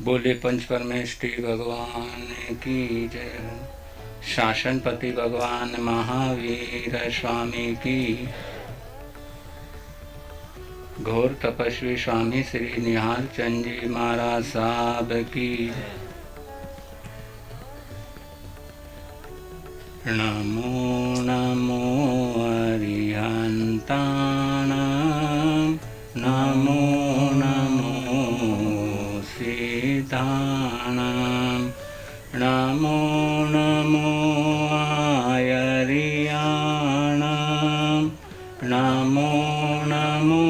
बोले पंच परमेष्ठी भगवान की जय हो। शासनपति भगवान महावीर स्वामी की, घोर तपस्वी स्वामी श्री निहाल चंद जी महाराज साहब की। नमो नमो अरिहंताणां, नमो नमो सिद्धाणां, नमो नमो आयर्याणां, नमो नमो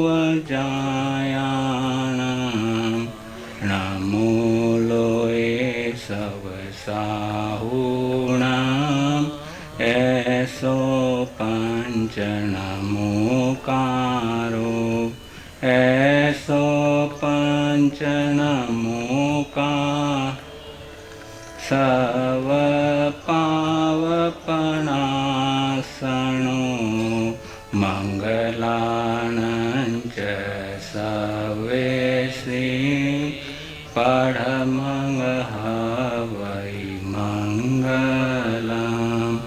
अजायाणां, नमो लोये सब साहूणां, ऐसो पंच नमोकारो, ऐसो पंच नमोकार, सव पावपनासनो, मंगलानं च सवेसि, पढ़मंगहवै मंगलम्,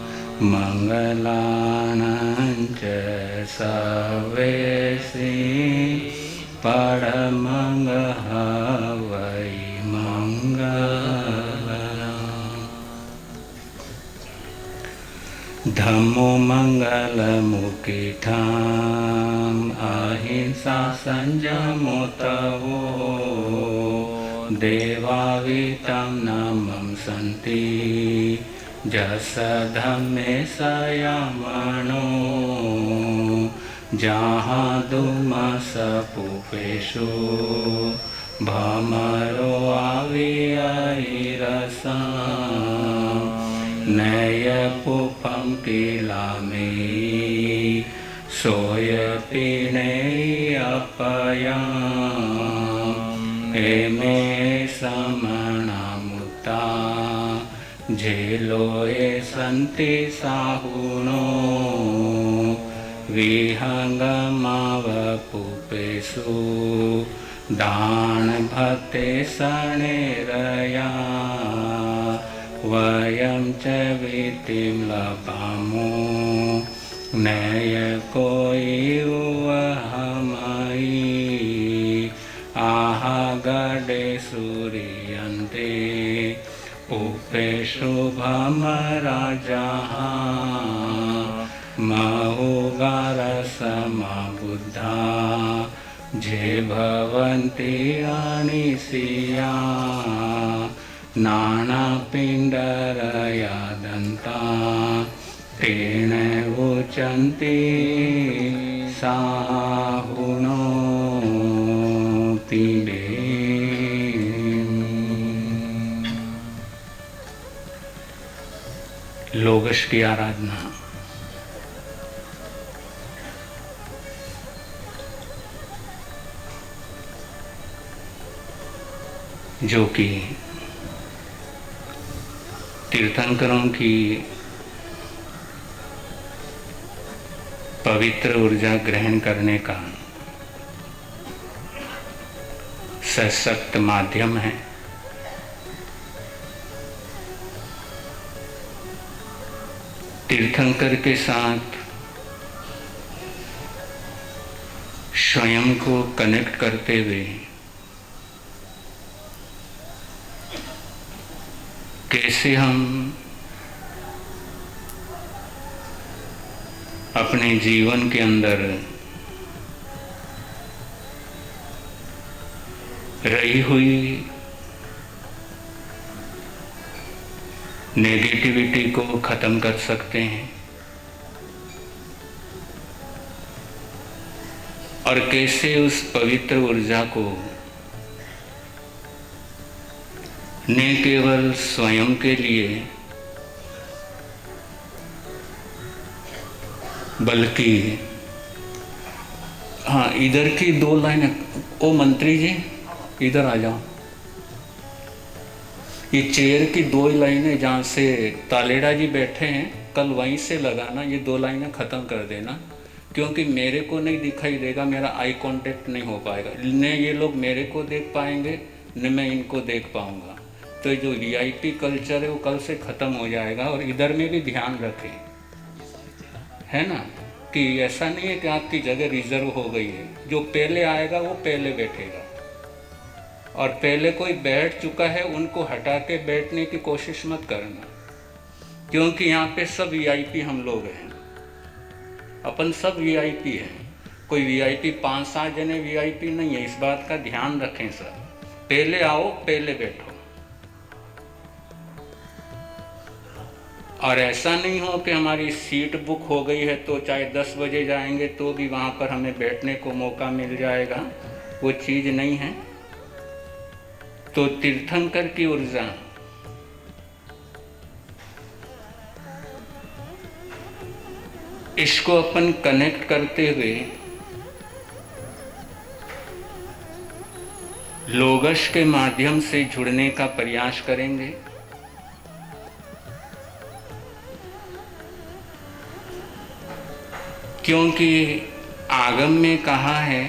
मंगलानं च सवेसि, पढ़मंगहवै मंगलम्। धम्मो मंगलमुखिठाम्, अहिंसा संयमो तवो, देवावितं नमं सन्ति, जस धम्मे संयमनो, जहाँ दुमस पुपेषु, भमरो आविरसा, नयपुपं किलामि, सोयपिनेयपयाम्, एमे समणामुता, झेलोए सन्ति साहुनो, विहंगमावपुपेषु, दान भक्ते सनेरया, वयं च वीतिं लभामो, नय कोई वहमयि, आहा गडे सूर्यन्ते, उपेषु भमराजहा, महुगारसमबुद्धा, जे भवन्ति अनिसिया, नानापिण्डरयादन्ता, तेन उचन्ति साहुनो तिडे। लोगश की आराधना। जो कि तीर्थंकरों की पवित्र ऊर्जा ग्रहण करने का सशक्त माध्यम है। तीर्थंकर के साथ स्वयं को कनेक्ट करते हुए कैसे हम अपने जीवन के अंदर रही हुई नेगेटिविटी को खत्म कर सकते हैं और कैसे उस पवित्र ऊर्जा को न केवल स्वयं के लिए बल्कि हाँ, इधर की दो लाइनें, ओ मंत्री जी इधर आ जाओ, ये चेयर की दो लाइनें जहाँ से तालेड़ा जी बैठे हैं कल वहीं से लगाना, ये दो लाइनें ख़त्म कर देना, क्योंकि मेरे को नहीं दिखाई देगा, मेरा आई कांटेक्ट नहीं हो पाएगा, न ये लोग मेरे को देख पाएंगे न मैं इनको देख पाऊँगा। तो जो वीआईपी कल्चर है वो कल से ख़त्म हो जाएगा। और इधर में भी ध्यान रखें, है ना, कि ऐसा नहीं है कि आपकी जगह रिजर्व हो गई है। जो पहले आएगा वो पहले बैठेगा, और पहले कोई बैठ चुका है उनको हटा के बैठने की कोशिश मत करना, क्योंकि यहाँ पे सब वीआईपी हम लोग हैं, अपन सब वीआईपी हैं। कोई वीआईपी 5-7 जने वीआईपी नहीं है, इस बात का ध्यान रखें सर। पहले आओ पहले बैठो। और ऐसा नहीं हो कि हमारी सीट बुक हो गई है तो चाहे 10 बजे जाएंगे तो भी वहाँ पर हमें बैठने को मौका मिल जाएगा, वो चीज़ नहीं है। तो तीर्थंकर की ऊर्जा इसको अपन कनेक्ट करते हुए लोगश के माध्यम से जुड़ने का प्रयास करेंगे। क्योंकि आगम में कहा है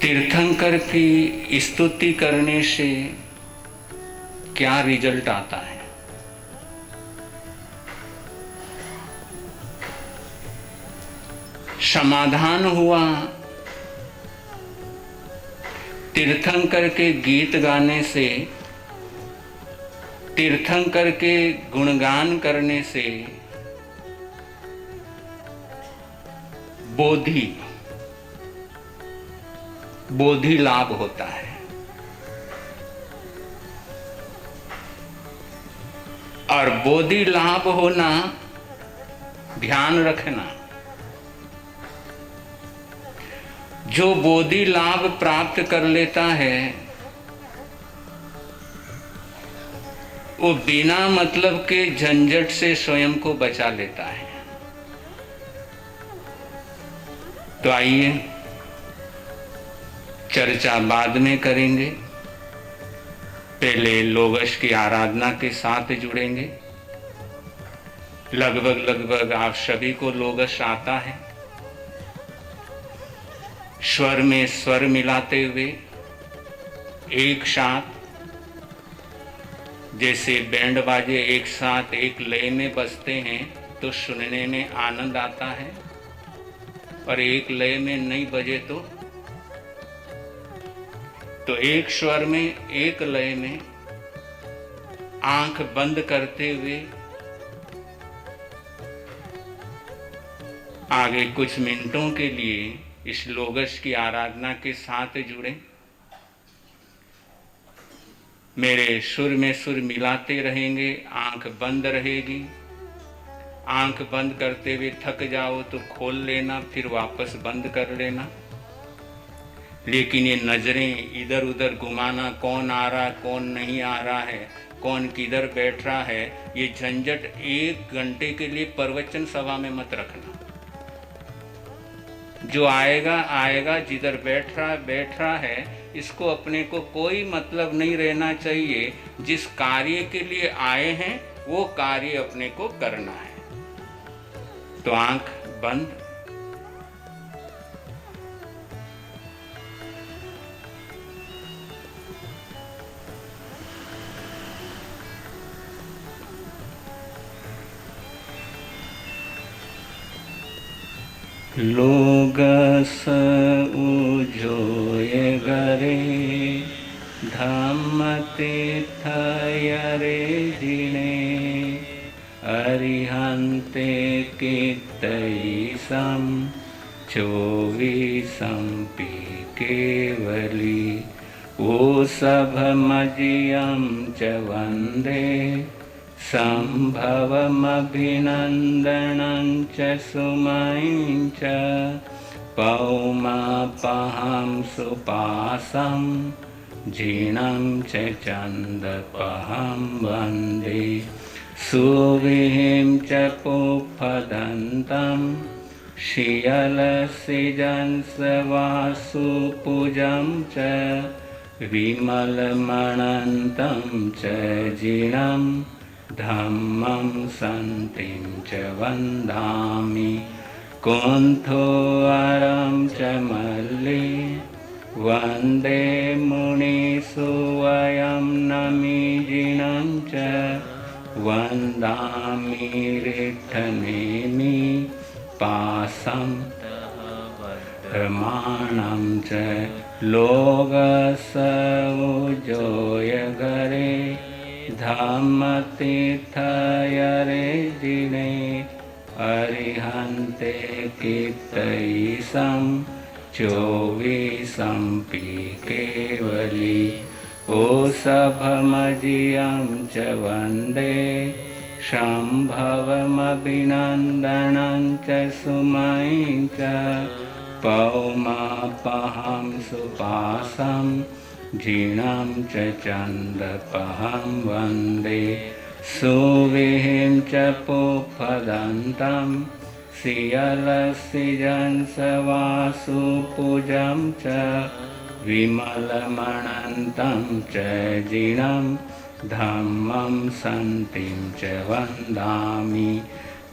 तीर्थंकर की स्तुति करने से क्या रिजल्ट आता है। समाधान हुआ तीर्थंकर के गीत गाने से, तीर्थंकर के गुणगान करने से बोधि लाभ होता है। और बोधि लाभ होना, ध्यान रखना, जो बोधि लाभ प्राप्त कर लेता है वो बिना मतलब के झंझट से स्वयं को बचा लेता है। तो आइए चर्चा बाद में करेंगे, पहले लोगश की आराधना के साथ जुड़ेंगे। लगभग आप सभी को लोगश आता है। स्वर में स्वर मिलाते हुए एक साथ, जैसे बैंड बाजे एक साथ एक लय में बजते हैं तो सुनने में आनंद आता है, और एक लय में नहीं बजे तो एक स्वर में एक लय में आंख बंद करते हुए आगे कुछ मिनटों के लिए इस लोगश की आराधना के साथ जुड़ें। मेरे सुर में सुर मिलाते रहेंगे, आंख बंद रहेगी। आंख बंद करते हुए थक जाओ तो खोल लेना, फिर वापस बंद कर लेना। लेकिन ये नजरें इधर उधर घुमाना, कौन आ रहा कौन नहीं आ रहा है, कौन किधर बैठ रहा है, ये झंझट 1 घंटे के लिए प्रवचन सभा में मत रखना। जो आएगा आएगा, जिधर बैठ रहा है, इसको अपने को कोई मतलब नहीं रहना चाहिए। जिस कार्य के लिए आए हैं वो कार्य अपने को करना है। तो आंख बंद, लोगस उजोय गरे धम्म तीर्थयरे जिणे अरिहन्ते कीर्तयिसं चोविसं पी केवली ओ सभमजियं च वन्दे संभवमभिनन्दनं च सुमयं च पौमापहं सुपासं जीर्णं च चन्दपहं वन्दे सुविहिं च पुफदन्तं शियलसिजंसवासुपूजं च विमलमणन्तं च जीर्णं धम्मं सन्तिं च वन्दामि कुन्थोऽरं च मल्ली वन्दे मुनिसुवयं नमीजिनं च वन्दामि रिट्ठनेमि पासं प्रमाणं च लोकसौजोयगरे धम्मतीर्थयरे जिने अरिहन्ते कीर्तयिसं चोवीसंपि केवली ओसभमजियं च वन्दे शम्भवमभिनन्दनं च सुमयं च पौमापहं सुपासं जिनं च चन्दपहं वन्दे सुविहिं च पुफदन्तं सियलसिजंसवासुपूजं च विमलमनन्तं च जिनं धम्मं सन्तिं च वन्दामि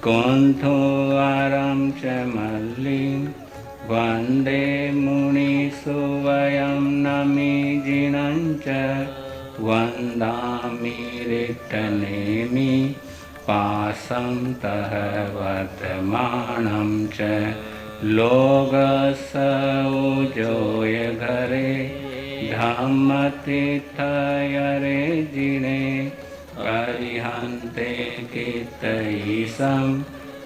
कुन्थोऽरं च मल्लिं वन्दे मुनिसुवयं नमीजिनं च वन्दामि रिट्ठनेमि पासं तः वर्तमानं च लोकसौजोयगरे धम्मतीर्थयरे जिने अरिहन्ते कीर्तयिसं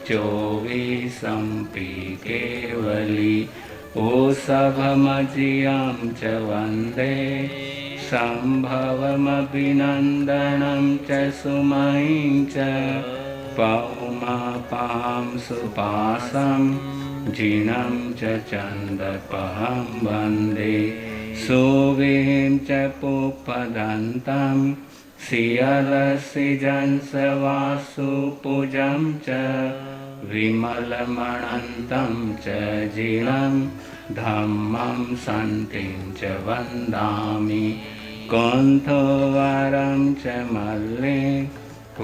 चोवीसंपि केवली ओसभमजियं च वन्दे शम्भवमभिनन्दनं च सुमयं च पौमापहं सुपासं जिनं च चन्दपहं वन्दे सुविहिं च पुफदन्तं सियलसिजंसवासुपूजं च विमलमनन्तं च जिनं धम्मं सन्तिं च वन्दामि कुन्थोऽरं च मल्लिं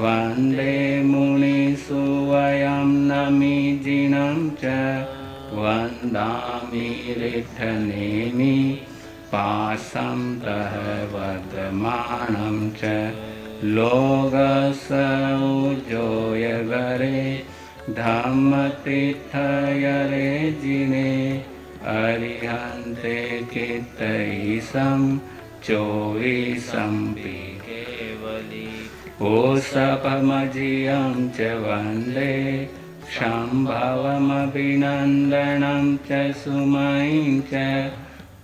वन्दे मुनिसुवयं नमीजिनं च वन्दामि रिट्ठनेमि पासं तः वर्तमानं च लोकसौजोयगरे धम्मतीर्थयरे जिने अरिहन्ते कीर्तयिसं चोवीसंपि केवली ओसभमजियं च वन्दे शम्भवमभिनन्दनं च सुमयं च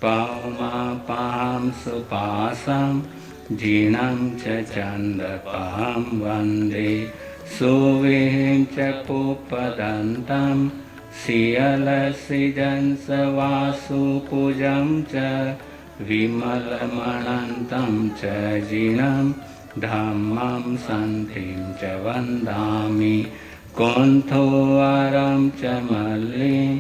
पौमापहं सुपासं जिनं च चन्दपहं वन्दे सुविहिं च पुफदन्तं सियलसिजंसवासुपूजं च विमलमनन्तं च जिनं धम्मं सन्तिं च वन्दामि कुन्थोऽरं च मल्लिं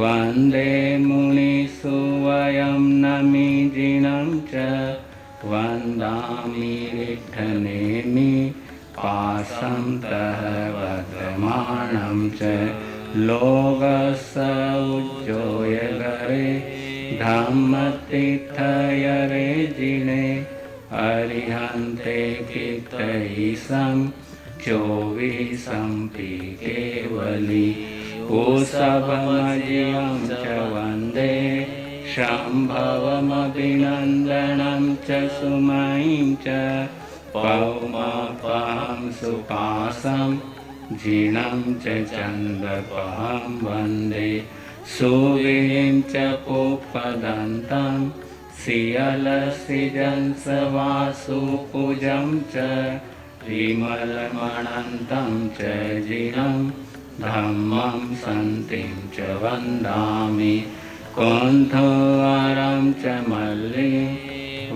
वन्दे मुनिसुवयं नमीजिनं च वन्दामि रिट्ठनेमि पासं तः वर्तमानं च लोकसौजोयगरे धम्मतीर्थयरे जिने अरिहन्ते कीर्तयिसं चोवीसंपि केवली ओसभमजियं च वन्दे शम्भवमभिनन्दनं च सुमयं च पौमापहं सुपासं जिनं च चन्दपहं वन्दे सुविहिं च पुफदन्तं सियलसिजंसवासुपूजं च विमलमनन्तं च जिनं धम्मं सन्तिं च वन्दामि कुन्थोऽरं च मल्लिं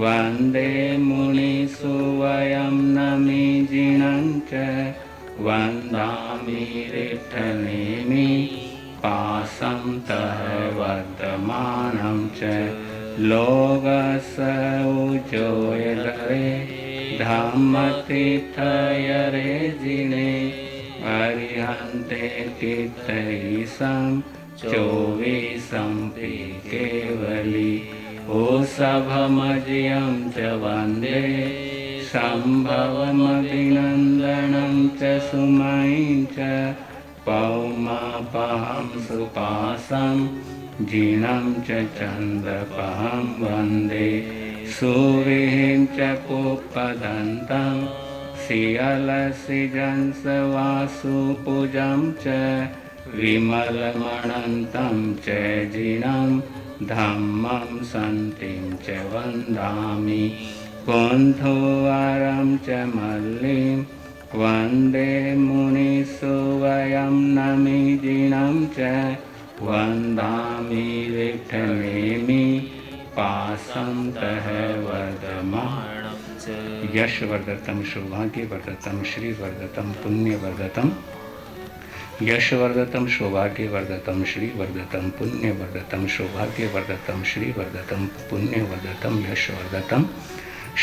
वन्दे मुनिसुवयं नमीजिनं च वन्दामि रिट्ठनेमि पासं तः वर्तमानं च लोकसौजोयगरे धम्मतीर्थयरे जिने अरिहन्ते वन्दे कीर्तयिषं चोवीसंपि केवली ओषभमजियं च वन्दे सम्भवमभिनन्दनं च सुमयीं च पौमापहं सुपासं जिनं च चन्द्रपहं वन्दे सुविहिं च पुष्पदन्तं सियलसिजंसवासुपूजं च विमलमणन्तं च जिनं धम्मं सन्तिं च वन्दामि कुन्थोवारं च मल्लिं वन्दे मुनिसुवयं नमिजिनं च वन्दामि विठ्ठलेमि पासं तः वर्धमानं च यशवर्धतं सौभाग्यवर्धतं श्रीवर्धतं पुण्यवर्धतं यशवर्धतं सौभाग्यवर्धतं श्रीवर्धतं पुण्यवर्धतं सौभाग्यवर्धतं श्रीवर्धतं पुण्यवर्धतं यशवर्धतं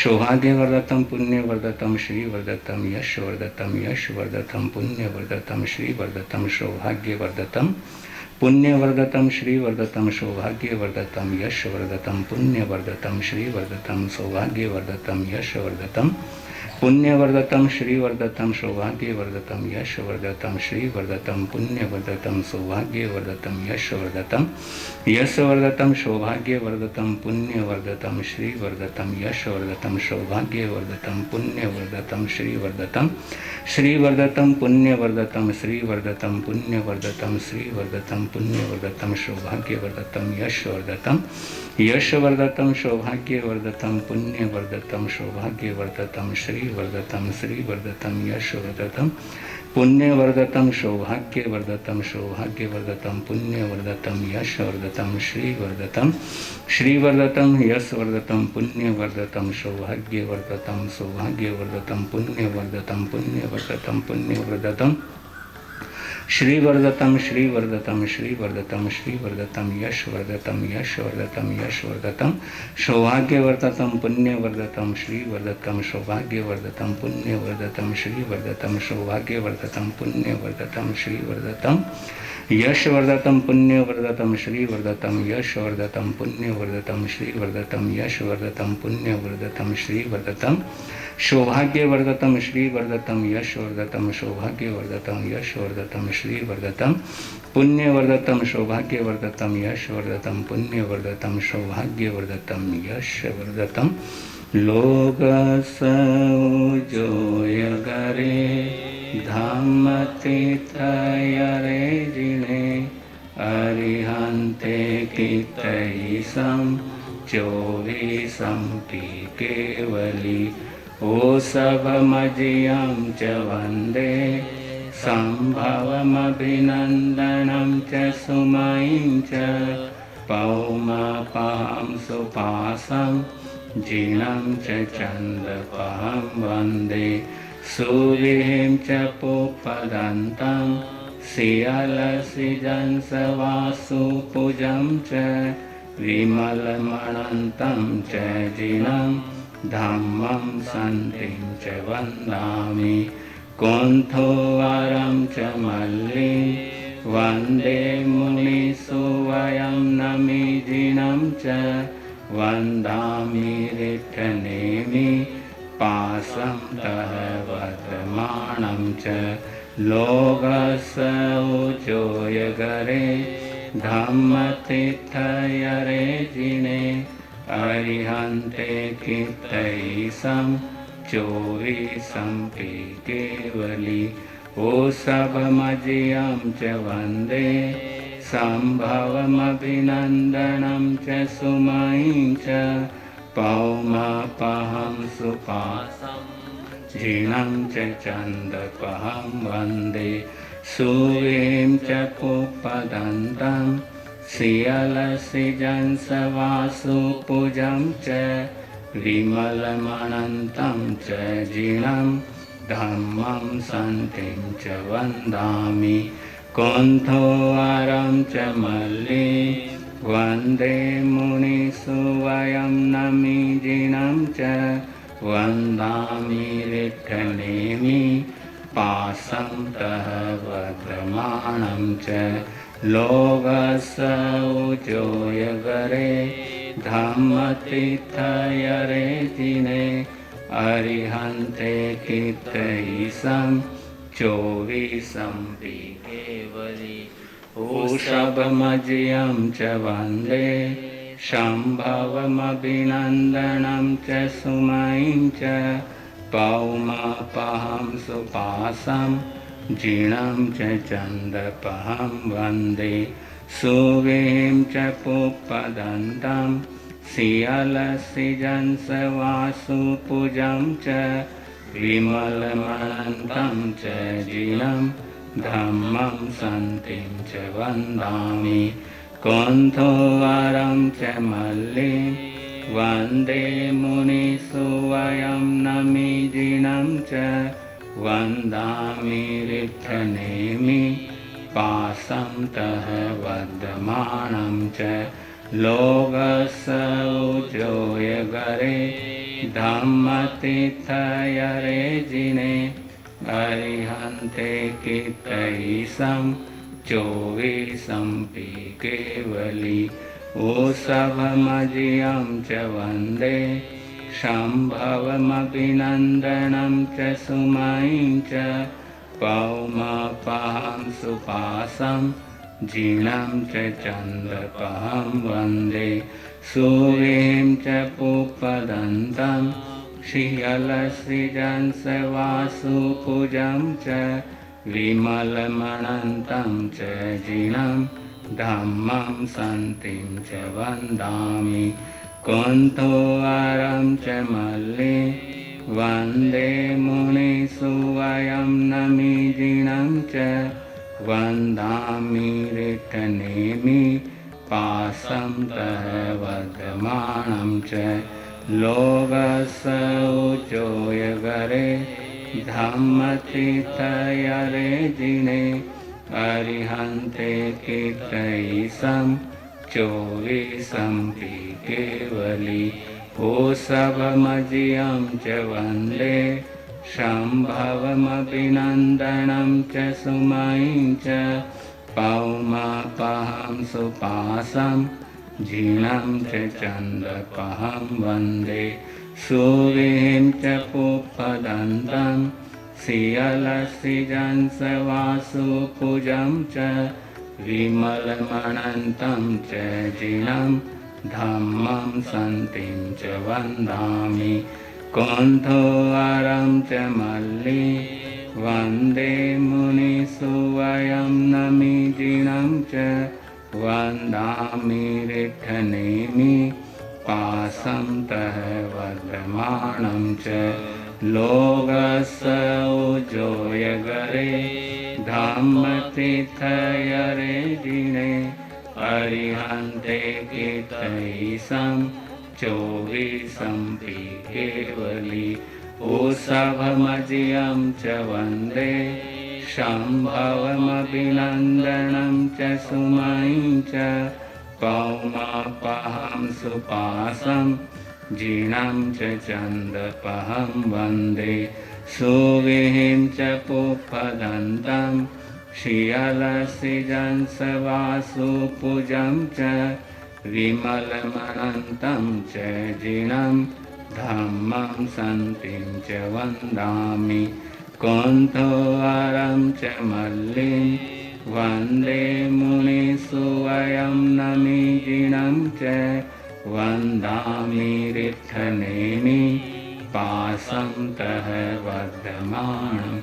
सौभाग्यवर्धतं पुण्यवर्धतं श्रीवर्धतं यशवर्धतं यशवर्धतं पुण्यवर्धतं श्रीवर्धतं सौभाग्यवर्धतं पुण्यवर्धतं श्रीवर्धतं सौभाग्यवर्धतं यशवर्धतं पुण्यवर्धतं श्रीवर्धतं सौभाग्यवर्धतं यशवर्धतं पुण्यवर्धतं श्रीवर्धतं सौभाग्यवर्धतं यशवर्धतं श्रीवर्धतं पुण्यवर्धतं सौभाग्यवर्धतं यशवर्धतं यशवर्धतं सौभाग्यवर्धतं पुण्यवर्धतं श्रीवर्धतं यशवर्धतं सौभाग्यवर्धतं पुण्यवर्धतं श्रीवर्धतं श्रीवर्धतं पुण्यवर्धतं श्रीवर्धतं पुण्यवर्धतं श्रीवर्धतं पुण्यवर्धतं सौभाग्यवर्धतं यशवर्धतं यशवर्धतं सौभाग्यवर्धतं पुण्यवर्धतं सौभाग्यवर्धतं श्रीवर्धतं श्रीवर्धतं यशवर्धतं पुण्यवर्धतं सौभाग्यवर्धतं सौभाग्यवर्धतं पुण्यवर्धतं यशवर्धतं श्रीवर्धतं श्रीवर्धतं यशवर्धतं पुण्यवर्धतं सौभाग्यवर्धतं सौभाग्यवर्धतं पुण्यवर्धतं पुण्यवर्धतं पुण्यवर्धतं श्रीवर्धतं श्रीवर्धतं श्रीवर्धतं श्रीवर्धतं यशवर्धतं यशवर्धतं यशवर्धतं सौभाग्यवर्धतं पुण्यवर्धतं श्रीवर्धतं सौभाग्यवर्धतं पुण्यवर्धतं श्रीवर्धतं सौभाग्यवर्धतं पुण्यवर्धतं श्रीवर्धतं यशवर्धतं पुण्यवर्धतं श्रीवर्धतं यशवर्धतं पुण्यवर्धतं श्रीवर्धतं यशवर्धतं पुण्यवर्धतं श्रीवर्धतं सौभाग्यवर्धतं श्रीवर्धतं यशवर्धतं सौभाग्यवर्धतं यशवर्धतं श्रीवर्धतं पुण्यवर्धतं सौभाग्यवर्धतं यशवर्धतं पुण्यवर्धतं सौभाग्यवर्धतं यशवर्धतं लोकसौजोयगरे धामतीर्थयरे जिने अरिहन्ते कीर्तयिषं चोवीसंपि केवली ओषभमजियं च वन्दे सम्भवमभिनन्दनं च सुमयीं च पौमापहं सुपासं जिनं च चन्द्रपहं वन्दे सुविहिं च पुष्पदन्तं सियलसिजंसवासुपूजं च विमलमणन्तं च जिनं धम्मं सन्तिं च वन्दामि कुन्थोवारं च मल्लिं वन्दे मुनिसुवयं नमिजिनं च वन्दामि विठ्ठलेमि पासं तः वर्धमानं च लोकसौजोयगरे धम्मतीर्थयरे जिने अरिहन्ते कीर्तयिषं चोवीसंपि केवली ओषभमजियं च वन्दे सम्भवमभिनन्दनं च सुमयीं च पौमापहं सुपासं जिनं च चन्द्रपहं वन्दे सुविहिं च पुष्पदन्तं सियलसिजंसवासुपूजं च विमलमणन्तं च जिनं धम्मं सन्तिं च वन्दामि कुन्थोवारं च मल्लिं वन्दे मुनिसुवयं नमिजिनं च वन्दामि विठ्ठलेमि पासन्तः वर्धमानं च लोकस्य उजोयगरे धम्मतीर्थयरे जिने अरिहन्ते कीर्तयिसं चोविसं केवली ऊषभमजियं च वन्दे शम्भवमभिनन्दनं च सुमयीं च पौमापहं सुपासं जीर्णं च चन्दपहं वन्दे सुवीं च पुप्पदन्तं सियलसिजंसवासुपूजं च विमलमनन्तं च जीर्णं धम्मं सन्तिं च वन्दामि कुन्थोवरं च मल्लिं वन्दे मुनिसुवयं नमिजिनं च वन्दामि रिक्थनेमि पासन्तः वर्धमानं च लोकस्य उजोयगरे धम्मतीर्थयरे जिने अरिहन्ते कीर्तयिसं चोविसं केवली ऊषभमजियं च वन्दे शम्भवमभिनन्दनं च सुमयीं च पौमापहं सुपासं जीर्णं च चन्दपहं वन्दे सुवीं च पुप्पदन्तं श्रियलसृजंसवासुपूजं च विमलमनन्तं च जीर्णं धम्मं सन्तिं च वन्दामि कुन्थोवरं च मल्लिं वन्दे मुनिसुवयं नमिजिनं च वन्दामि रिक्थनेमि पासन्तः वर्धमानं च लोकस्य उजोयगरे धम्मतीर्थयरे जिने अरिहन्ते कीर्तयिसं चोविसं केवली ऊषभमजियं च वन्दे शम्भवमभिनन्दनं च सुमयीं च पौमापहं सुपासं जीर्णं च चन्दपहं वन्दे सुवीं च पुप्पदन्तं सियलसृजंसवासुपूजं च विमलमनन्तं च जीर्णं धम्मं सन्तिं च वन्दामि कुन्थोवरं च मल्लिं वन्दे मुनिसुवयं नमिजिनं च वन्दामि रिक्थनेमि पासन्तः वर्धमानं च लोकस्य उजोयगरे धम्मतीर्थयरे जिने अरिहन्ते कीर्तयिसं चोविसं केवली ऊषभमजियं च वन्दे शम्भवमभिनन्दनं च सुमयीं च पौमापहं सुपासं जीर्णं च चन्दपहं वन्दे सुवीं च पुप्पदन्तं श्रियलसृजंसवासुपूजं च विमलमनन्तं च जीर्णं धम्मं सन्तिं च वन्दामि कुन्थोवरं च मल्लिं वन्दे मुनिसुवयं नमिजिनं च वन्दामि रिक्थनेमि पासन्तः वर्धमानं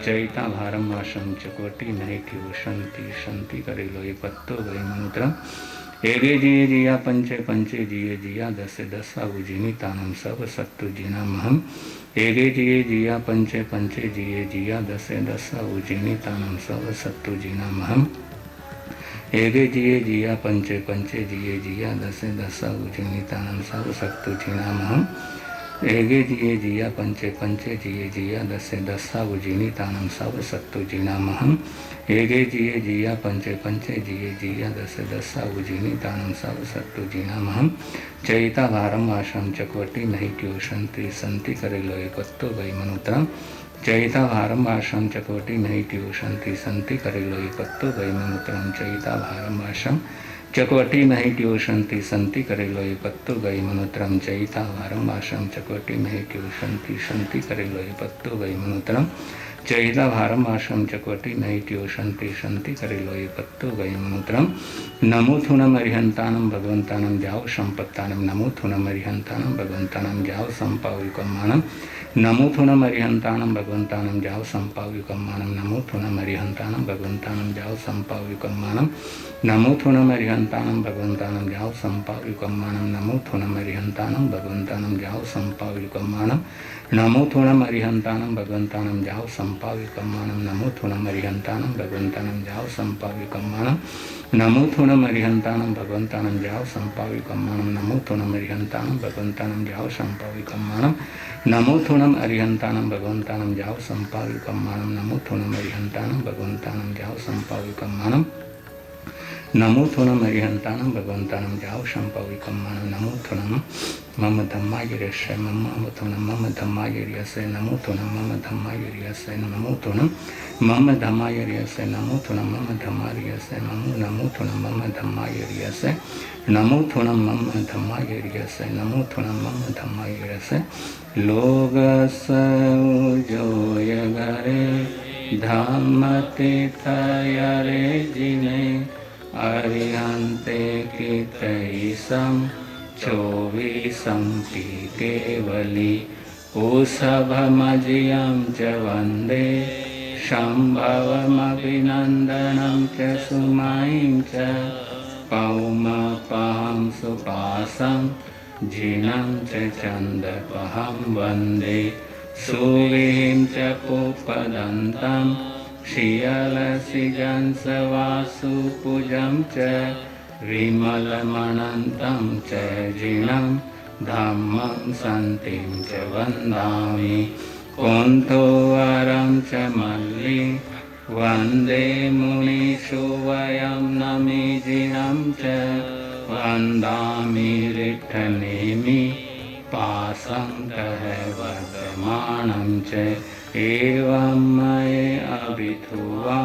चैताभारं वासं चकोटि नहीं कि शांति शांति करे लो ये पत्तो गई मंत्र एगे जिये जिया पंचे पंचे जिये जिया दसे दसा उजिनी तानम सब सत्तु जिना महम एगे जिये जिया पंचे पंचे जिये जिया दसे दसा उजिनी तानम सब सत्तु जिना महम एगे जिये जिया पंचे पंचे जिये जिया दसे दसा उजिनी तानम सब सत्तु जिना महम एगे जिये जिया पंचे पंचे जिये जिया दसे दसा उजिनी तानम सब सत्तु जिना महम एगे जिये जिया पंचे पंचे जिये जिया दसे दसा उजिनी तानम सब सत्तु जिना महम चैता भारम वाशम चकवटी नहीं क्यों संति संति करे लोए पत्तो गई मनुत्रम चयिता भारम भाषम चकोटि नहीं ट्यूशंति संति करेलो पत्तो गई मूत्रम चयिता भारम भाषम चकोटि नहीं ट्यूशंति संति करेलो पत्तो गई मूत्रम चयिता भारम भाषम चकोटि नहीं ट्यूशंति संति करेलो पत्तो गई मूत्रम चयिता भारम भाषम चकोटि नहीं ट्यूशंति संति करेलो पत्तो गई मूत्रम नमो थुनम अरिहंतानम भगवंतानम जाओ संपत्तानम नमो थुनम अरिहंतानम भगवंतानम जाओ संपाविकमानम नमो थुनम अरिहंतानम भगवंतानम जाओ संपाव्युकम्मानम नमो थुनम अरिहंतानम भगवंतानम जाओ संपाव्युकम्मानम नमो थुनम अरिहंतानम भगवंतानम जाओ संपाव्युकम्मानम नमो थुनम अरिहंतानम भगवंतानम जाओ संपाव्युकम्मानम नमो थुनम अरिहंतानम भगवंतानम जाओ संपाव्युकम्मानम नमो थुनम अरिहंतानम भगवंतानम जाओ संपाव्युकम्मानम नमो थुनम अरिहंतानम भगवंतानम जाओ संपाव्युकम्मानम नमो थुनम अरिहंतानम भगवंतानम जाओ संपाव्युकम्मानम नमो थुनम अरिहंतानम भगवंतानम जाओ संपाव्युकम्मानम नमो थुनम अरिहंतानम भगवंतानम जाओ संपाव्युकम्मानम नमो थुनम अरिहंतानम भगवंतानम जाओ संपाव्युकम्मानम नमो थुनम मम धम्मायिर्यस्य मम थुनम मम धम्मायिर्यस्य नमो थुनम मम धम्मायिर्यस्य नमो थुनम मम धम्मायिर्यस्य नमो थुनम मम धम्मायिर्यस्य नमो थुनम मम धम्मायिर्यस्य नमो थुनम मम धम्मायिर्यस्य नमो थुनम मम धम्मायिर्यस्य लोगसौजोय गरे धम्मतीर्थयरे जिने अरिहन्ते कीर्तयिसं चोविसं केवली उषभमजियं च वन्दे शम्भवमभिनन्दनं च सुमयीं च पौमपहं सुपासं जिनं च चन्दपहं वन्दे सुवीं च पुपदन्तं श्रियलसिजंसवासुपुजं च विमलमनन्तं च जिनं धम्मं सन्तिं च वन्दामि कुन्थोवरं च मल्लि वन्दे मुनिषुवयं नमिजिनं च वन्दामि रिट्ठनेमि पासं तः वर्तमानं च एवं मये अभिथुवा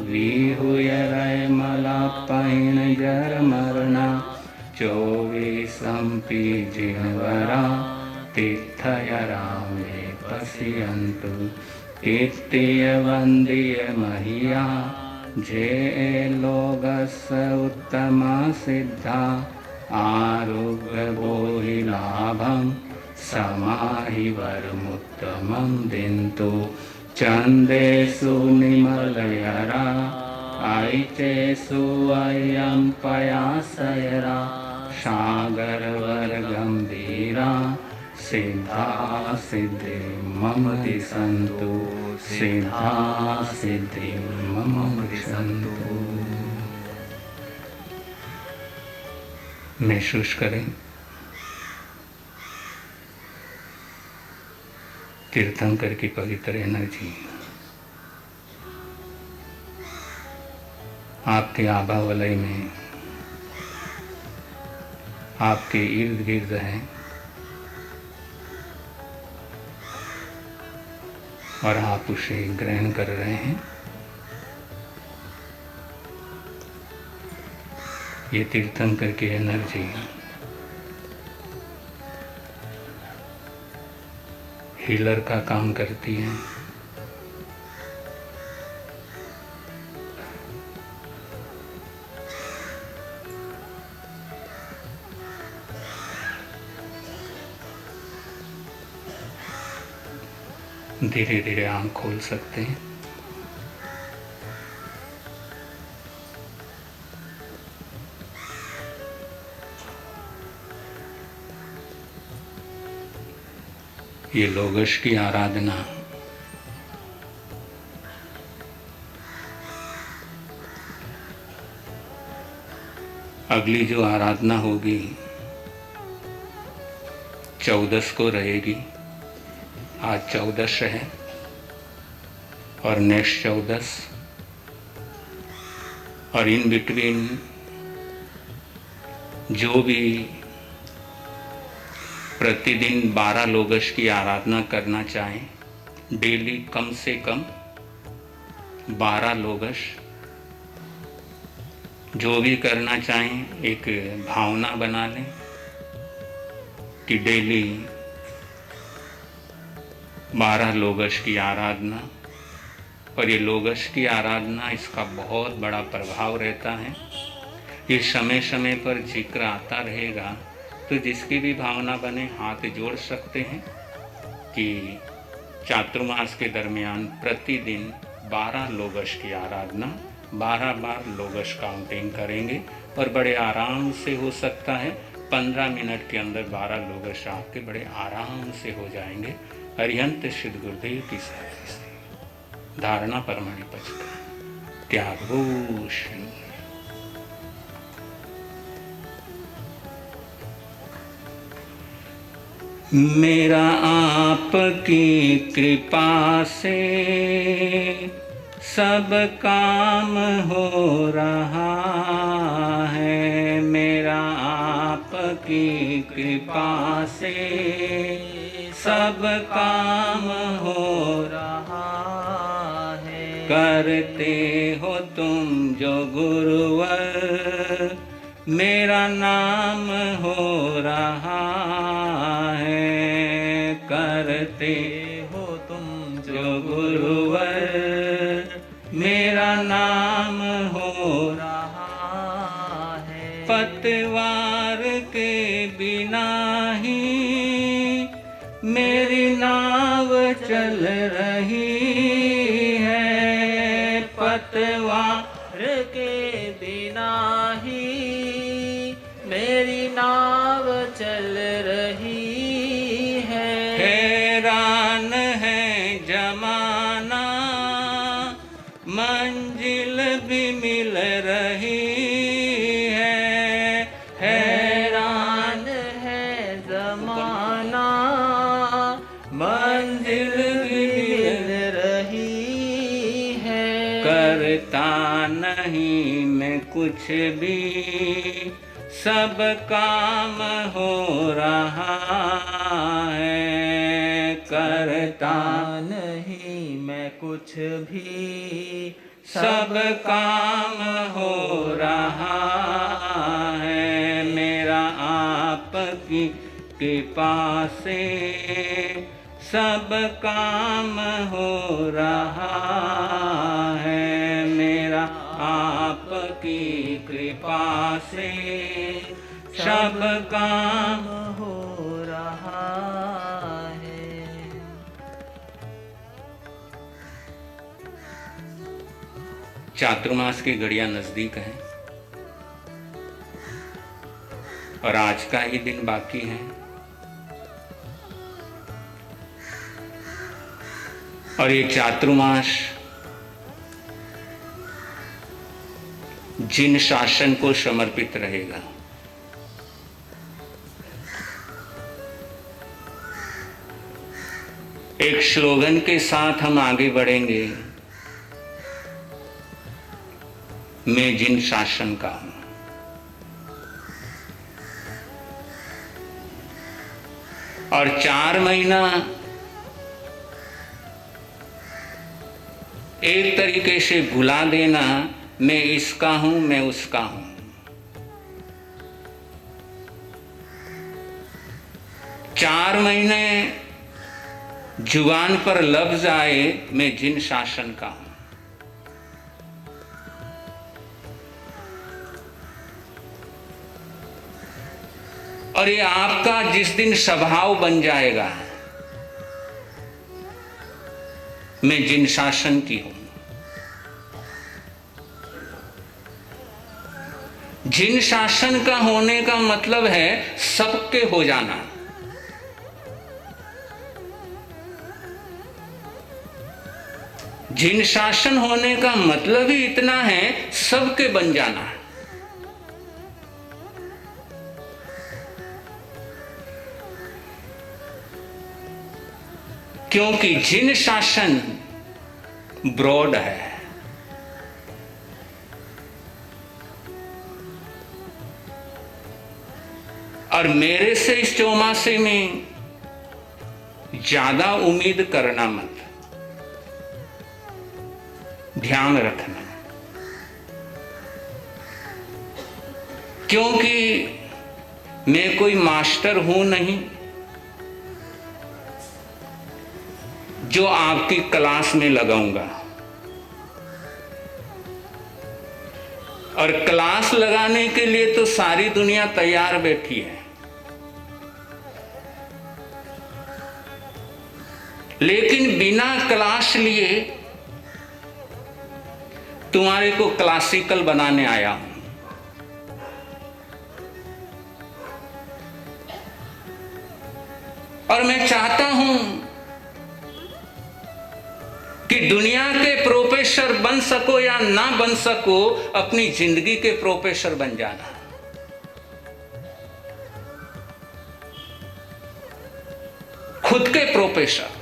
विहुयरय मलापहिन जरमरणा चोविसं जिनवरा तीर्थयरा मे पश्यन्तु कीर्तियवन्दीय मह्या जे लोगस्य उत्तमा सिद्धा आरोग्यभोहि लाभं समाहि वरमुत्तमं दिन्तु चन्देषु निमलयरा ऐचेषु अयं पयासयरा सागरवरगम्भीरा सिद्धा सिद्धिं मम दिशन्तु सिद्धा सिद्धिं मम दिशन्तु। महसूस करें तीर्थंकर की पवित्र एनर्जी आपके आभावलय में आपके इर्द गिर्द है और आप उसे ग्रहण कर रहे हैं। ये तीर्थंकर की एनर्जी हीलर का काम करती है। धीरे धीरे आंख खोल सकते हैं। ये लोगश की आराधना अगली जो आराधना होगी 14 को रहेगी। आज 14 है और नेक्स्ट 14 और इन बिटवीन जो भी प्रतिदिन 12 लोगश की आराधना करना चाहें डेली कम से कम 12 लोगश जो भी करना चाहें एक भावना बना लें कि डेली 12 लोगश की आराधना। और ये लोगश की आराधना, इसका बहुत बड़ा प्रभाव रहता है। ये समय समय पर जिक्र आता रहेगा, तो जिसकी भी भावना बने हाथ जोड़ सकते हैं कि चातुर्मास के दरमियान प्रतिदिन 12 लोगश की आराधना, 12 बार लोगश काउंटिंग करेंगे और बड़े आराम से हो सकता है 15 मिनट के अंदर 12 लोगश आपके बड़े आराम से हो जाएंगे। अरिहंत सिद्ध गुरुदेव की सहायता से धारणा परमाणि पचता त्यागोषणी। मेरा आपकी कृपा से सब काम हो रहा है। मेरा आपकी कृपा से सब काम हो रहा है। करते हो तुम जो गुरुवर, मेरा नाम हो रहा है। करते हो तुम जो गुरुवर, मेरा नाम हो रहा है। पतवार के बिना ही मेरी नाव चल रही है। पतवार के बिना ही मेरी नाव चल रही है। हैरान है जमाना, मंजिल भी मिल रही है। हैरान है जमाना, मंजिल भी मिल रही है। करता नहीं मैं कुछ भी, सब काम हो रहा है। करता नहीं मैं कुछ भी, सब काम हो रहा है। मेरा आपकी कृपा से सब काम हो रहा है। मेरा आपकी कृपा से सब काम हो रहा है। चातुर्मास की घड़ियां नजदीक हैं और आज का ही दिन बाकी है। और ये चातुर्मास जिन शासन को समर्पित रहेगा, एक स्लोगन के साथ हम आगे बढ़ेंगे, मैं जिन शासन का हूं। और 4 महीना एक तरीके से भुला देना, मैं इसका हूं, मैं उसका हूं। चार महीने जुबान पर लफ्ज आए, मैं जिन शासन का हूं। और ये आपका जिस दिन स्वभाव बन जाएगा, मैं जिन शासन की हूं। जिन शासन का होने का मतलब है सबके हो जाना। जिन शासन होने का मतलब ही इतना है, सबके बन जाना। क्योंकि जिन शासन ब्रॉड है, और मेरे से इस चौमासे में ज्यादा उम्मीद करना मत। ध्यान रखना, क्योंकि मैं कोई मास्टर हूं नहीं जो आपकी क्लास में लगाऊंगा। और क्लास लगाने के लिए तो सारी दुनिया तैयार बैठी है, लेकिन बिना क्लास लिए तुम्हारे को क्लासिकल बनाने आया हूं। और मैं चाहता हूं कि दुनिया के प्रोफेसर बन सको या ना बन सको, अपनी जिंदगी के प्रोफेसर बन जाना। खुद के प्रोफेसर।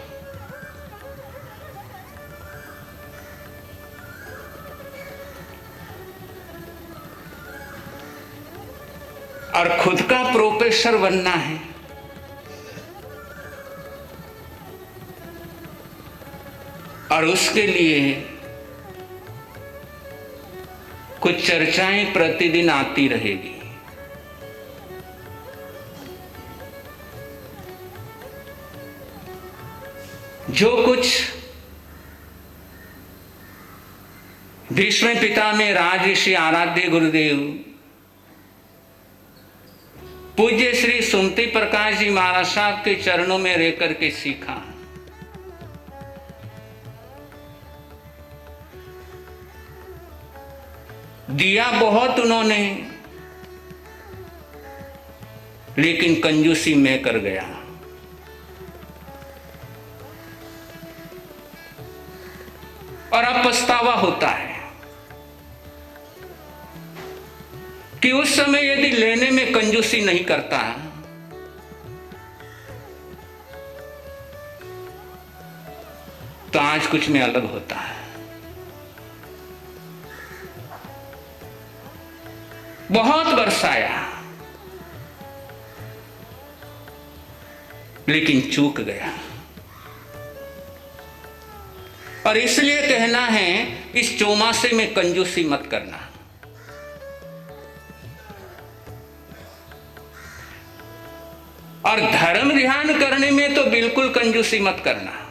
और खुद का प्रोफेसर बनना है और उसके लिए कुछ चर्चाएं प्रतिदिन आती रहेगी। जो कुछ भीष्म पितामह राजऋषि आराध्य गुरुदेव पूज्य श्री सुमति प्रकाश जी महाराज साहब के चरणों में रह करके सीखा। दिया बहुत उन्होंने, लेकिन कंजूसी मैं कर गया। और अब पछतावा होता है कि उस समय यदि लेने में कंजूसी नहीं करता तो आज कुछ में अलग होता है। बहुत बरसाया लेकिन चूक गया। और इसलिए कहना है, इस चौमासे में कंजूसी मत करना। और धर्म ध्यान करने में तो बिल्कुल कंजूसी मत करना।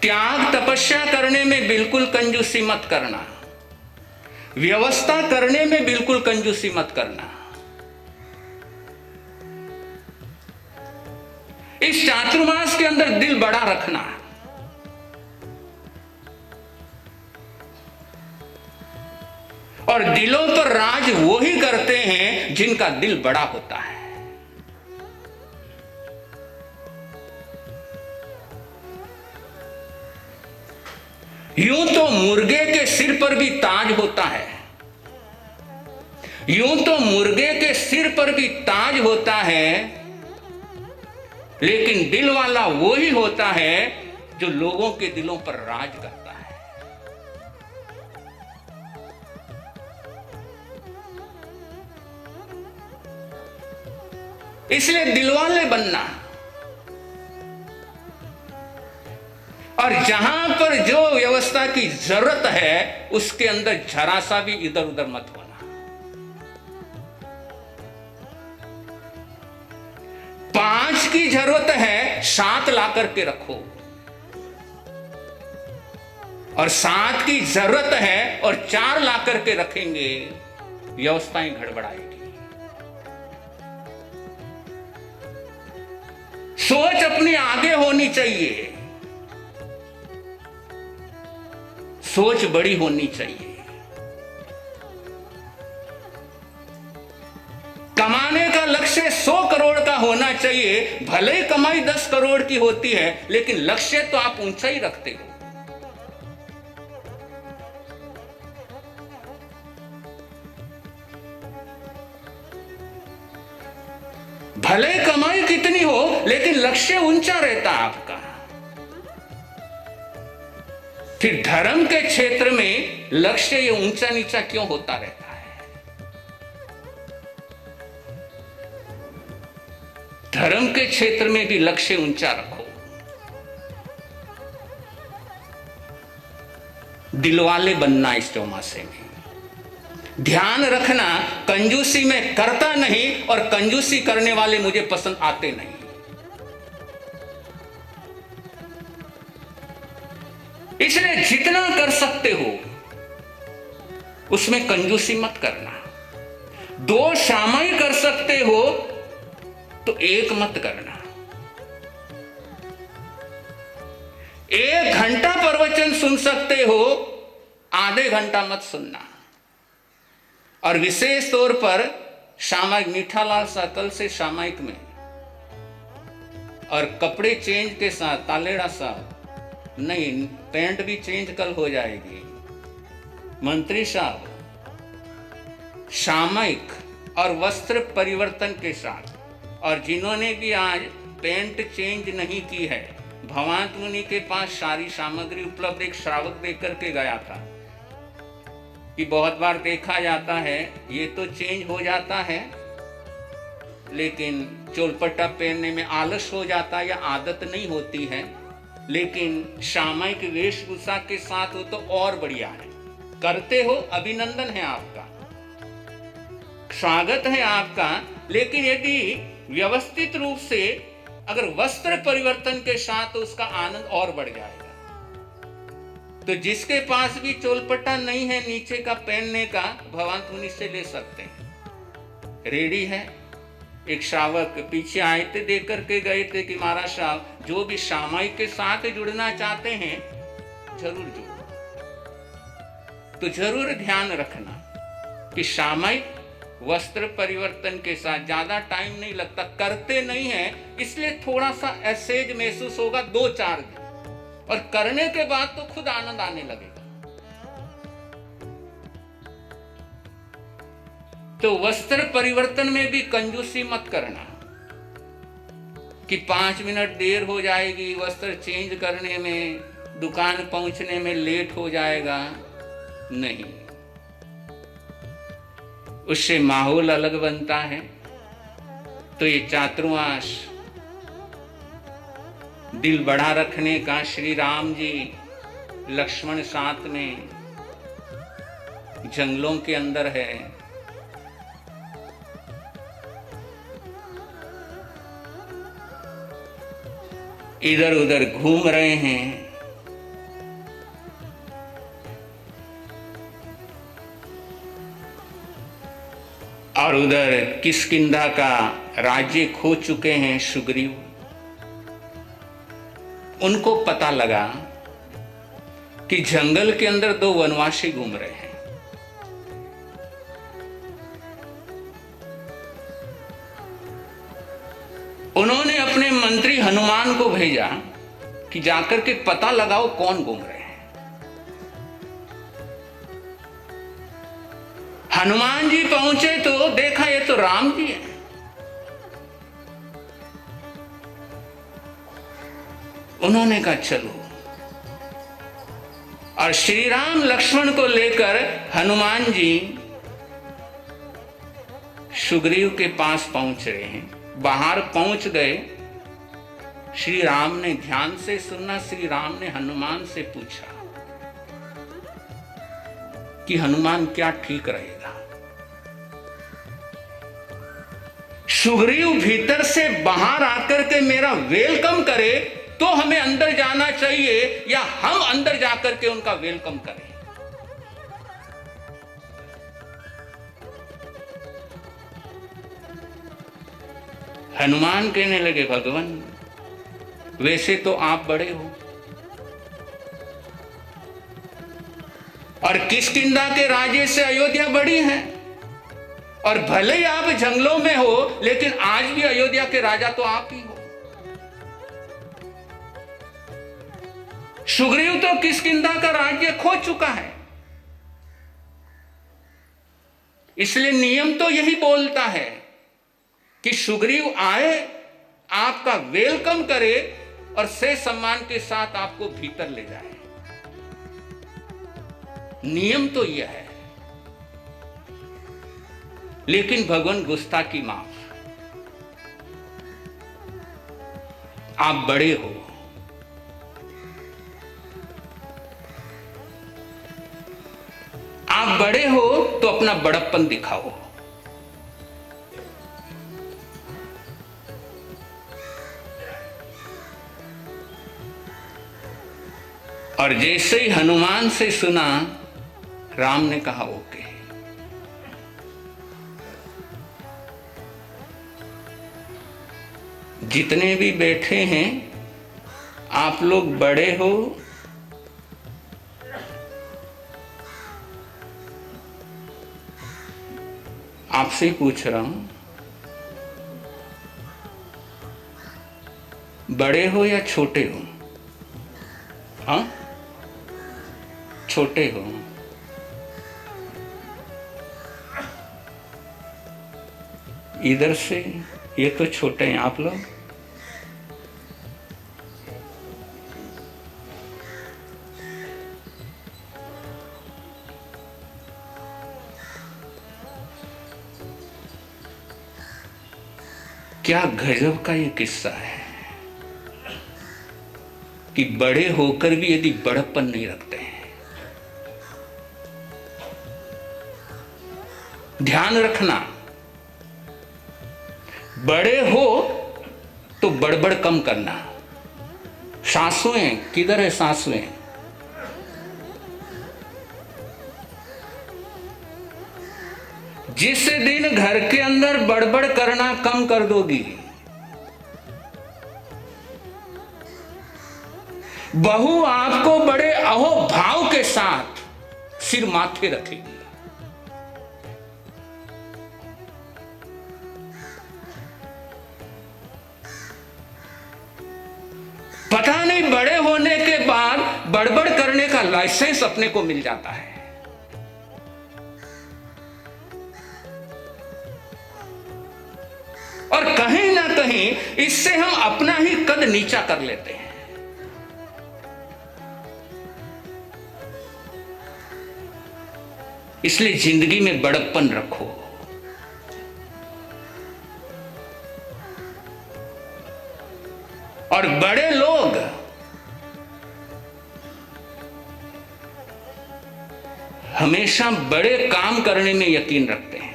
त्याग तपस्या करने में बिल्कुल कंजूसी मत करना। व्यवस्था करने में बिल्कुल कंजूसी मत करना। इस चातुर्मास के अंदर दिल बड़ा रखना। और दिलों पर राज वो ही करते हैं जिनका दिल बड़ा होता है। यूं तो मुर्गे के सिर पर भी ताज होता है, यूं तो मुर्गे के सिर पर भी ताज होता है, लेकिन दिल वाला वो ही होता है जो लोगों के दिलों पर राज करता है। इसलिए दिलवाले बनना। और जहां पर जो व्यवस्था की जरूरत है उसके अंदर जरा सा भी इधर उधर मत होना। 5 की जरूरत है, 7 ला करके रखो। और 7 की जरूरत है और 4 ला करके रखेंगे, व्यवस्थाएं गड़बड़ाएगी। सोच अपनी आगे होनी चाहिए, सोच बड़ी होनी चाहिए। कमाने का लक्ष्य 100 करोड़ का होना चाहिए। भले ही कमाई 10 करोड़ की होती है, लेकिन लक्ष्य तो आप ऊंचा ही रखते हो। भले कमाई कितनी हो, लेकिन लक्ष्य ऊंचा रहता आपका। फिर धर्म के क्षेत्र में लक्ष्य ये ऊंचा नीचा क्यों होता रहता है? धर्म के क्षेत्र में भी लक्ष्य ऊंचा रखो। दिलवाले बनना इस चौमासे में। ध्यान रखना, कंजूसी में करता नहीं और कंजूसी करने वाले मुझे पसंद आते नहीं। इसलिए जितना कर सकते हो उसमें कंजूसी मत करना। 2 शामाई कर सकते हो तो 1 मत करना। 1 घंटा प्रवचन सुन सकते हो, आधे घंटा मत सुनना। और विशेष तौर पर सामायिक, मीठा लाल साकल से सामायिक में, और कपड़े चेंज के साथ तालेड़ा साहब नहीं, पैंट भी चेंज कल हो जाएगी। मंत्री साहब, सामायिक और वस्त्र परिवर्तन के साथ, और जिन्होंने भी आज पैंट चेंज नहीं की है, भवांत मुनि के पास सारी सामग्री उपलब्ध, एक श्रावक देकर के गया था कि बहुत बार देखा जाता है ये तो चेंज हो जाता है, लेकिन चोलपट्टा पहनने में आलस हो जाता है या आदत नहीं होती है, लेकिन सामायिक वेशभूषा के साथ हो तो और बढ़िया है। करते हो, अभिनंदन है आपका, स्वागत है आपका। लेकिन यदि व्यवस्थित रूप से अगर वस्त्र परिवर्तन के साथ, तो उसका आनंद और बढ़ जाएगा। तो जिसके पास भी चोलपट्टा नहीं है नीचे का पहनने का, भवांत मुनि से ले सकते हैं, रेडी है। एक श्रावक पीछे आए थे, देख करके गए थे कि महाराज साहब, जो भी सामायिक के साथ जुड़ना चाहते हैं जरूर जुड़ो। तो जरूर ध्यान रखना कि सामायिक वस्त्र परिवर्तन के साथ ज्यादा टाइम नहीं लगता, करते नहीं है, इसलिए थोड़ा सा असहज महसूस होगा 2-4 दिन, और करने के बाद तो खुद आनंद आने लगेगा। तो वस्त्र परिवर्तन में भी कंजूसी मत करना कि 5 मिनट देर हो जाएगी वस्त्र चेंज करने में, दुकान पहुंचने में लेट हो जाएगा, नहीं। उससे माहौल अलग बनता है। तो ये चातुर्मास दिल बढ़ा रखने का, श्री राम जी लक्ष्मण साथ में जंगलों के अंदर है, इधर उधर घूम रहे हैं, और उधर किष्किंधा का राज्य खो चुके हैं सुग्रीव। उनको पता लगा कि जंगल के अंदर 2 वनवासी घूम रहे हैं। उन्होंने अपने मंत्री हनुमान को भेजा कि जाकर के पता लगाओ कौन घूम रहे हैं। हनुमान जी पहुंचे तो देखा ये तो राम जी हैं। उन्होंने कहा चलो, और श्री राम लक्ष्मण को लेकर हनुमान जी सुग्रीव के पास पहुंच रहे हैं। बाहर पहुंच गए, श्री राम ने ध्यान से सुना। श्री राम ने हनुमान से पूछा कि हनुमान क्या ठीक रहेगा। सुग्रीव भीतर से बाहर आकर के मेरा वेलकम करे तो हमें अंदर जाना चाहिए, या हम अंदर जाकर के उनका वेलकम करें। हनुमान कहने लगे, भगवान वैसे तो आप बड़े हो, और किष्किंधा के राज्य से अयोध्या बड़ी है, और भले ही आप जंगलों में हो, लेकिन आज भी अयोध्या के राजा तो आप ही हो। सुग्रीव तो किष्किंधा का राज्य खो चुका है, इसलिए नियम तो यही बोलता है कि सुग्रीव आए, आपका वेलकम करे और से सम्मान के साथ आपको भीतर ले जाए। नियम तो यह है। लेकिन भगवान गुस्ताखी माफ, आप बड़े हो, अपना बड़प्पन दिखाओ। और जैसे ही हनुमान से सुना, राम ने कहा ओके। जितने भी बैठे हैं, आप लोग बड़े हो, आपसे ही पूछ रहा हूं, बड़े हो या छोटे हो? हाँ, छोटे हो। इधर से ये तो छोटे हैं आप लोग। क्या गजब का ये किस्सा है कि बड़े होकर भी यदि बड़प्पन नहीं रखते हैं। ध्यान रखना, बड़े हो तो बड़बड़ कम करना। सासुएं किधर है? सासुएं जिस दिन घर के अंदर बड़बड़ करना कम कर दोगी, बहू आपको बड़े अहोभाव के साथ सिर माथे रखेगी। पता नहीं बड़े होने के बाद बड़बड़ करने का लाइसेंस अपने को मिल जाता है। और कहीं ना कहीं इससे हम अपना ही कद नीचा कर लेते हैं। इसलिए जिंदगी में बड़प्पन रखो। और बड़े लोग हमेशा बड़े काम करने में यकीन रखते हैं।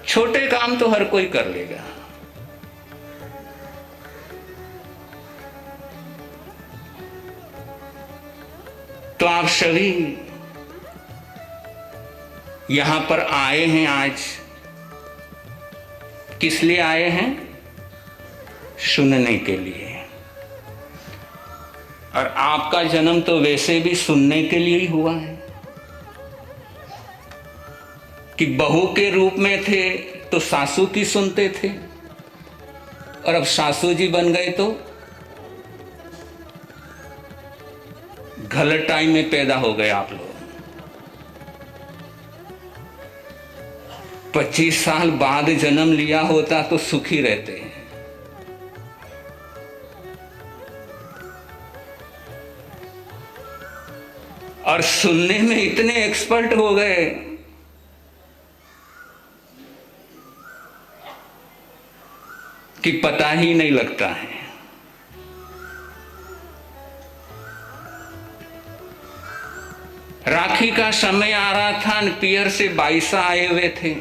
छोटे काम तो हर कोई कर लेगा। तो आप सभी यहां पर आए हैं, आज किस लिए आए हैं? सुनने के लिए। और आपका जन्म तो वैसे भी सुनने के लिए ही हुआ है कि बहू के रूप में थे तो सासू की सुनते थे, और अब सासू जी बन गए तो गलत टाइम में पैदा हो गए आप लोग। 25 साल बाद जन्म लिया होता तो सुखी रहते हैं। और सुनने में इतने एक्सपर्ट हो गए कि पता ही नहीं लगता है। राखी का समय आ रहा था, पियर से बाईसा आए हुए थे।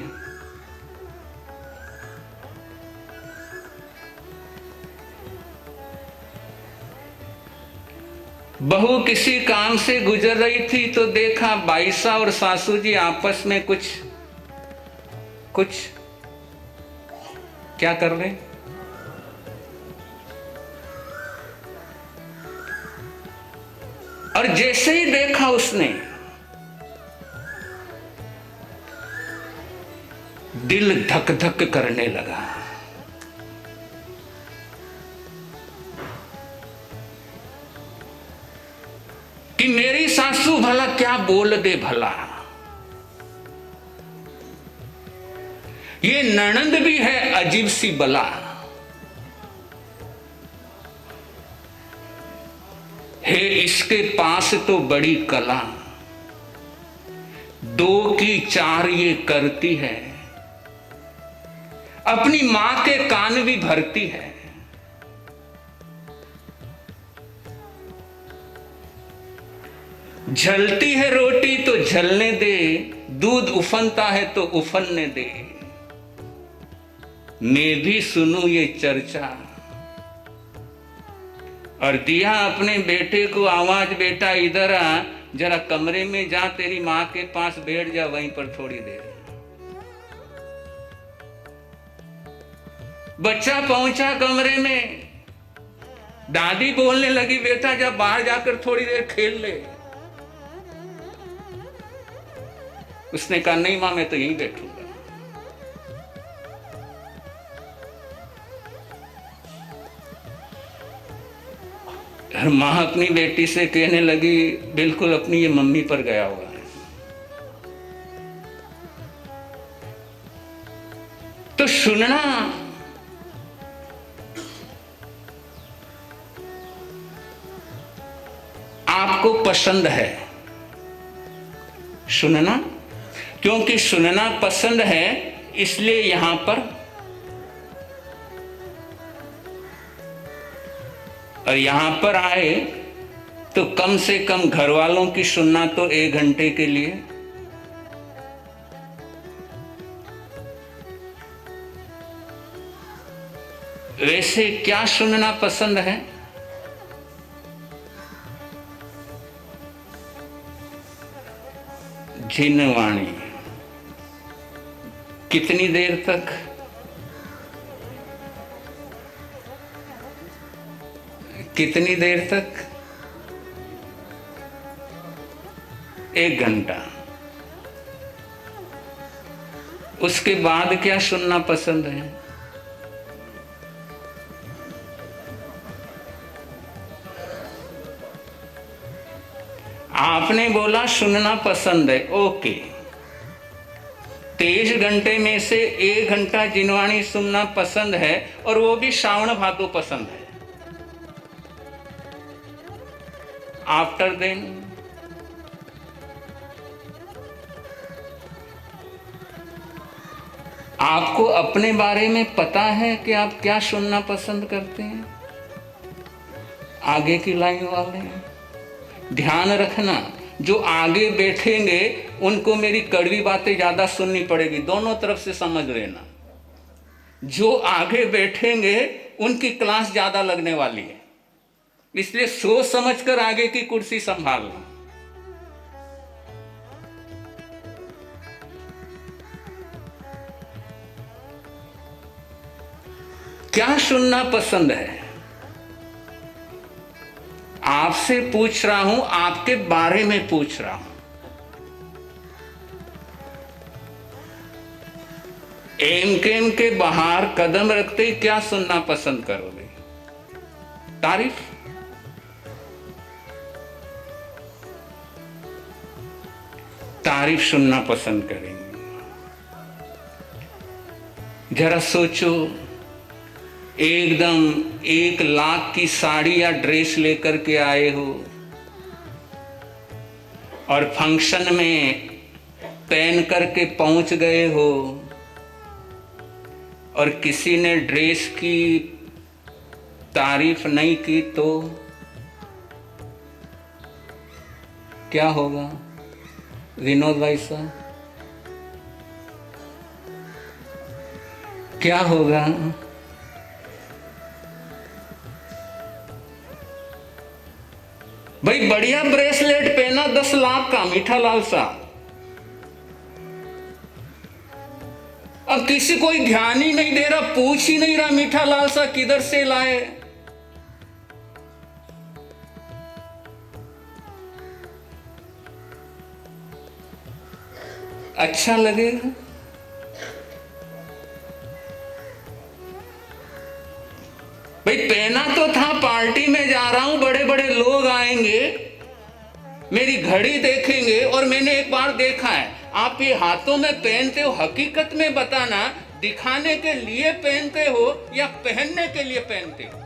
बहू किसी काम से गुजर रही थी तो देखा बाईसा और सासू जी आपस में कुछ क्या कर रहे। और जैसे ही देखा उसने, दिल धक धक करने लगा कि मेरी सासू भला क्या बोल दे भला। ये ननंद भी है अजीब सी बला। है इसके पास तो बड़ी कला, 2 की 4 ये करती है, अपनी मां के कान भी भरती है। जलती है रोटी तो जलने दे, दूध उफनता है तो उफनने दे, मैं भी सुनूं ये चर्चा। और दिया अपने बेटे को आवाज, बेटा इधर आ, जरा कमरे में जा, तेरी माँ के पास बैठ जा वहीं पर थोड़ी देर। बच्चा पहुंचा कमरे में, दादी बोलने लगी, बेटा जब बाहर जाकर थोड़ी देर खेल ले। उसने कहा नहीं मां, मैं तो यहीं बैठूंगा। और मां अपनी बेटी से कहने लगी, बिल्कुल अपनी ये मम्मी पर गया हुआ है। तो सुनना आपको पसंद है, सुनना, क्योंकि सुनना पसंद है इसलिए यहां पर, और यहां पर आए तो कम से कम घर वालों की सुनना तो 1 घंटे के लिए। वैसे क्या सुनना पसंद है? जिनवाणी। कितनी देर तक? कितनी देर तक? 1 घंटा। उसके बाद क्या सुनना पसंद है? आपने बोला सुनना पसंद है, ओके। 23 घंटे में से 1 घंटा जिनवाणी सुनना पसंद है, और वो भी श्रावण भादो पसंद है। आफ्टर देन आपको अपने बारे में पता है कि आप क्या सुनना पसंद करते हैं? आगे की लाइन वाले ध्यान रखना, जो आगे बैठेंगे उनको मेरी कड़वी बातें ज्यादा सुननी पड़ेगी, दोनों तरफ से समझ लेना। जो आगे बैठेंगे उनकी क्लास ज्यादा लगने वाली है, इसलिए सोच समझकर आगे की कुर्सी संभालना। क्या सुनना पसंद है? आपसे पूछ रहा हूं, आपके बारे में पूछ रहा हूं। एमकेएम के बाहर कदम रखते ही क्या सुनना पसंद करोगे? तारीफ? तारीफ सुनना पसंद करेंगे। जरा सोचो, एकदम 1 लाख की साड़ी या ड्रेस लेकर के आए हो और फंक्शन में पहन करके पहुंच गए हो, और किसी ने ड्रेस की तारीफ नहीं की तो क्या होगा? विनोद भाई साहब, क्या होगा? भाई बढ़िया ब्रेसलेट पहना 10 लाख का, मीठा लाल साहब, अब किसी कोई ध्यान ही नहीं दे रहा, पूछ ही नहीं रहा मीठा लाल साहब किधर से लाए। अच्छा लगेगा? भाई पहना तो था, पार्टी में जा रहा हूं, बड़े बड़े लोग आएंगे, मेरी घड़ी देखेंगे, और मैंने एक बार देखा है, आप ये हाथों में पहनते हो, हकीकत में बताना, दिखाने के लिए पहनते हो या पहनने के लिए पहनते हो?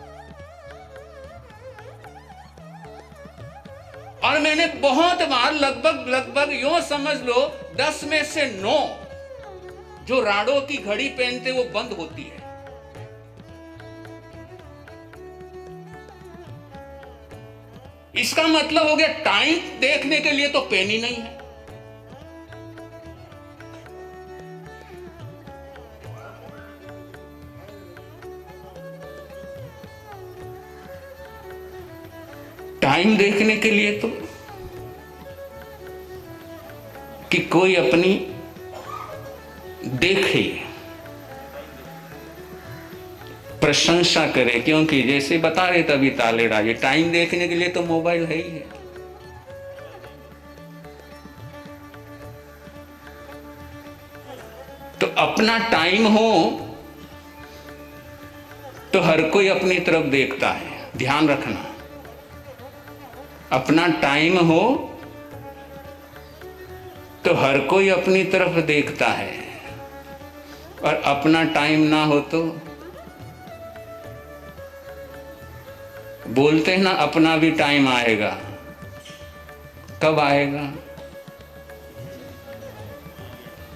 और मैंने बहुत बार, लगभग यूं समझ लो 10 में से 9 जो राड़ों की घड़ी पहनते वो बंद होती है। इसका मतलब हो गया टाइम देखने के लिए तो पेन ही नहीं है। टाइम देखने के लिए तो कि कोई अपनी देखे, प्रशंसा करे, क्योंकि जैसे बता रहे तभी तालेड़ा, ये टाइम देखने के लिए तो मोबाइल है ही है। तो अपना टाइम हो तो हर कोई अपनी तरफ देखता है, ध्यान रखना। अपना टाइम हो तो हर कोई अपनी तरफ देखता है, और अपना टाइम ना हो तो बोलते हैं ना, अपना भी टाइम आएगा। कब आएगा?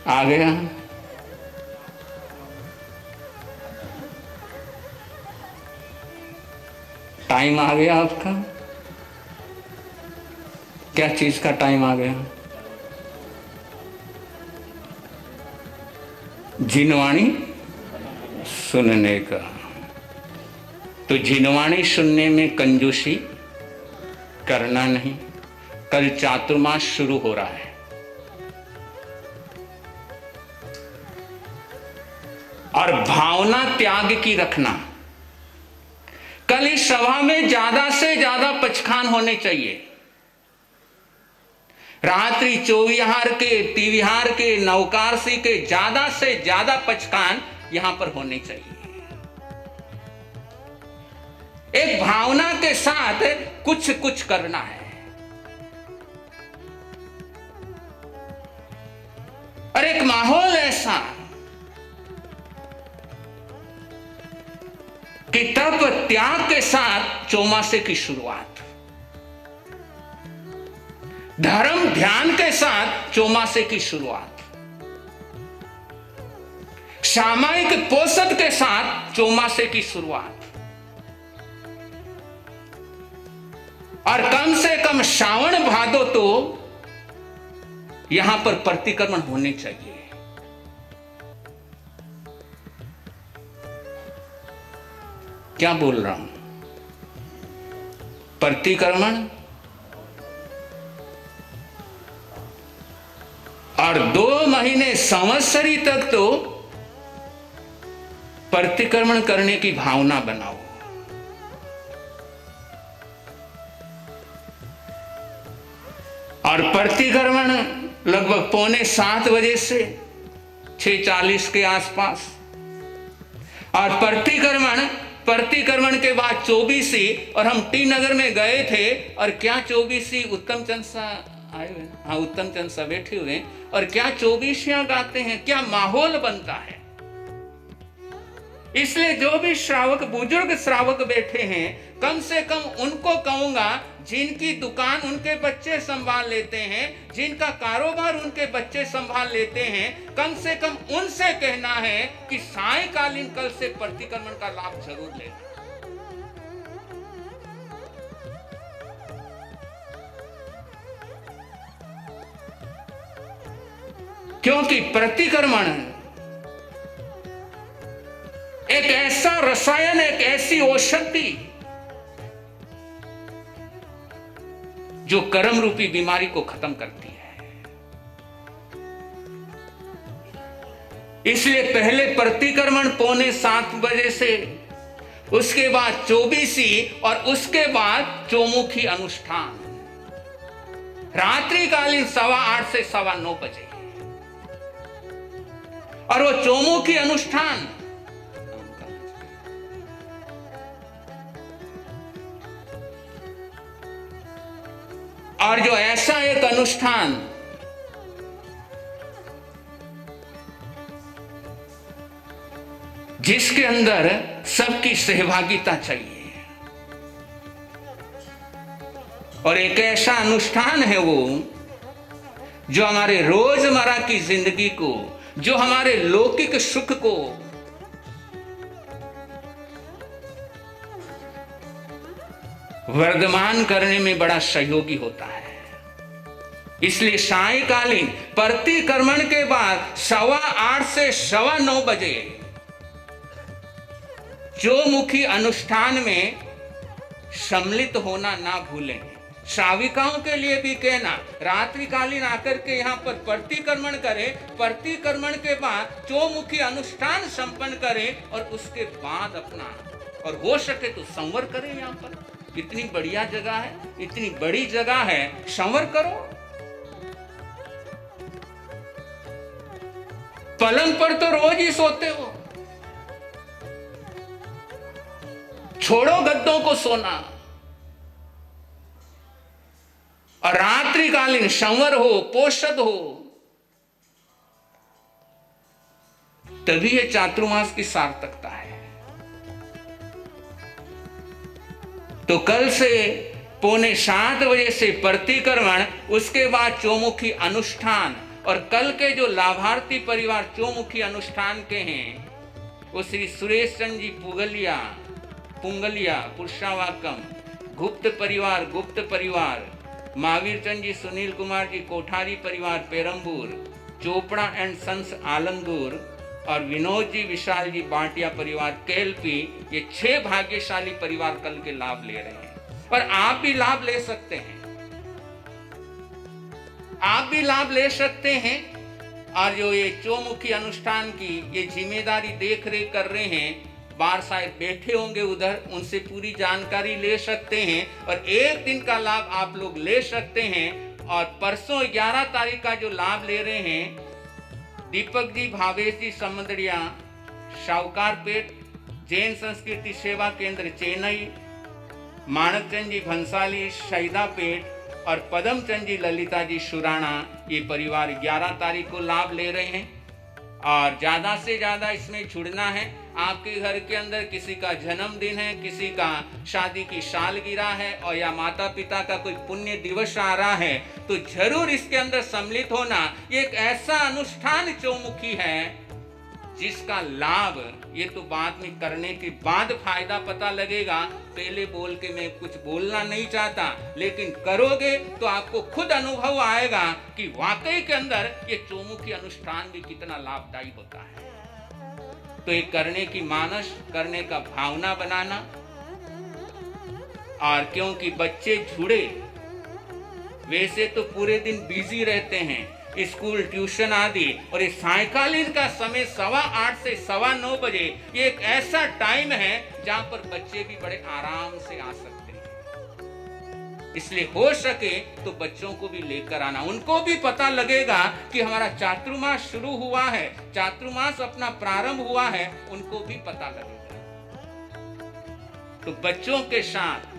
आ गया। टाइम आ गया आपका। क्या चीज का टाइम आ गया? जिनवाणी सुनने का। तो जिनवाणी सुनने में कंजूसी करना नहीं। कल चातुर्मास शुरू हो रहा है, और भावना त्याग की रखना। कल इस सभा में ज्यादा से ज्यादा पचखान होने चाहिए। रात्रि चौविहार के, तिविहार के, नवकारसी के ज्यादा से ज्यादा पचखान यहां पर होने चाहिए। एक भावना के साथ कुछ कुछ करना है। और एक माहौल ऐसा कि तप त्याग के साथ चौमासे की शुरुआत, धर्म ध्यान के साथ चौमासे की शुरुआत, सामायिक पोषद के साथ चौमासे की शुरुआत, और कम से कम श्रावण भादो तो यहां पर प्रतिक्रमण होने चाहिए। क्या बोल रहा हूं? प्रतिक्रमण, और 2 महीने संवत्सरी तक तो प्रतिक्रमण करने की भावना बनाओ। और प्रतिक्रमण लगभग 6:45 बजे से 6:40 के आसपास, और प्रतिक्रमण के बाद 24सी, और हम टी नगर में गए थे, और क्या 24सी उत्तम चंद सा आए हुए, हाँ उत्तम चंद सा बैठे हुए, और क्या 24सियां गाते हैं, क्या माहौल बनता है। इसलिए जो भी श्रावक, बुजुर्ग श्रावक बैठे हैं, कम से कम उनको कहूंगा, जिनकी दुकान उनके बच्चे संभाल लेते हैं, जिनका कारोबार उनके बच्चे संभाल लेते हैं, कम से कम उनसे कहना है कि सायंकालीन कल से प्रतिक्रमण का लाभ जरूर लेना। क्योंकि प्रतिक्रमण एक ऐसा रसायन, एक ऐसी औषधि जो कर्म रूपी बीमारी को खत्म करती है। इसलिए पहले प्रतिक्रमण 6:45 बजे से, उसके बाद 24सी, और उसके बाद चौमुखी अनुष्ठान रात्रिकालीन 8:15 से 9:15 बजे। और वो चौमुखी अनुष्ठान और जो ऐसा एक अनुष्ठान जिसके अंदर सबकी सहभागिता चाहिए, और एक ऐसा अनुष्ठान है वो जो हमारे रोजमर्रा की जिंदगी को, जो हमारे लौकिक सुख को वर्धमान करने में बड़ा सहयोगी होता है। इसलिए सायंकालीन प्रतिक्रमण के बाद 8:15 से 9:15 बजे चौमुखी अनुष्ठान में सम्मिलित होना ना भूलें। श्राविकाओं के लिए भी कहना, रात्रिकालीन आकर के यहाँ पर प्रतिक्रमण करें, प्रतिक्रमण के बाद चौमुखी अनुष्ठान संपन्न करें और उसके बाद अपना, और हो सके तो संवर करें। यहाँ पर इतनी बढ़िया जगह है, इतनी बड़ी जगह है, संवर करो। पलंग पर तो रोज ही सोते हो, छोड़ो गद्दों को सोना और रात्रिकालीन संवर हो, पोषद हो, तभी ये चातुर्मास की सार्थकता है। तो कल से 6:45 बजे से प्रतिक्रमण, उसके बाद चौमुखी अनुष्ठान, और कल के जो लाभार्थी परिवार चौमुखी अनुष्ठान के हैं वो श्री सुरेश चंद जी पुंगलिया पुरुषावाकम, गुप्त परिवार, महावीर चंद जी, सुनील कुमार जी कोठारी परिवार पेरम्बूर, चोपड़ा एंड सन्स आलंगूर, और विनोद जी विशाल जी बाटिया परिवार केएलपी, ये 6 भाग्यशाली परिवार कल के लाभ ले रहे हैं। पर आप भी लाभ ले सकते हैं, आप भी लाभ ले सकते हैं। और जो ये चौमुखी अनुष्ठान की ये जिम्मेदारी देख रेख कर रहे हैं, बार साहब बैठे होंगे उधर, उनसे पूरी जानकारी ले सकते हैं और एक दिन का लाभ आप लोग ले सकते हैं। और परसों 11 तारीख का जो लाभ ले रहे हैं, दीपक जी भावेश जी समंदड़िया, शाहूकारपेट जैन संस्कृति सेवा केंद्र चेन्नई, माणकचंद जी भंसाली शहीदापेट, और पदमचंद जी ललिता जी सुराणा, ये परिवार 11 तारीख को लाभ ले रहे हैं। और ज़्यादा से ज़्यादा इसमें जुड़ना है। आपके घर के अंदर किसी का जन्मदिन है, किसी का शादी की सालगिरह है, और या माता पिता का कोई पुण्य दिवस आ रहा है, तो जरूर इसके अंदर सम्मिलित होना। ये एक ऐसा अनुष्ठान चौमुखी है जिसका लाभ ये तो बाद में करने के बाद फायदा पता लगेगा। पहले बोल के मैं कुछ बोलना नहीं चाहता, लेकिन करोगे तो आपको खुद अनुभव आएगा कि वाकई के अंदर ये चौमुखी अनुष्ठान भी कितना लाभदायी होता है। तो ये करने की मानस, करने का भावना बनाना। और क्योंकि बच्चे जुड़े, वैसे तो पूरे दिन बिजी रहते हैं, स्कूल ट्यूशन आदि, और ये सायंकालीन का समय 8:15 से 9:15 बजे, ये एक ऐसा टाइम है जहां पर बच्चे भी बड़े आराम से आ सकते हैं। इसलिए हो सके तो बच्चों को भी लेकर आना, उनको भी पता लगेगा कि हमारा चातुर्मास शुरू हुआ है, चातुर्मास अपना प्रारंभ हुआ है, उनको भी पता लगेगा। तो बच्चों के साथ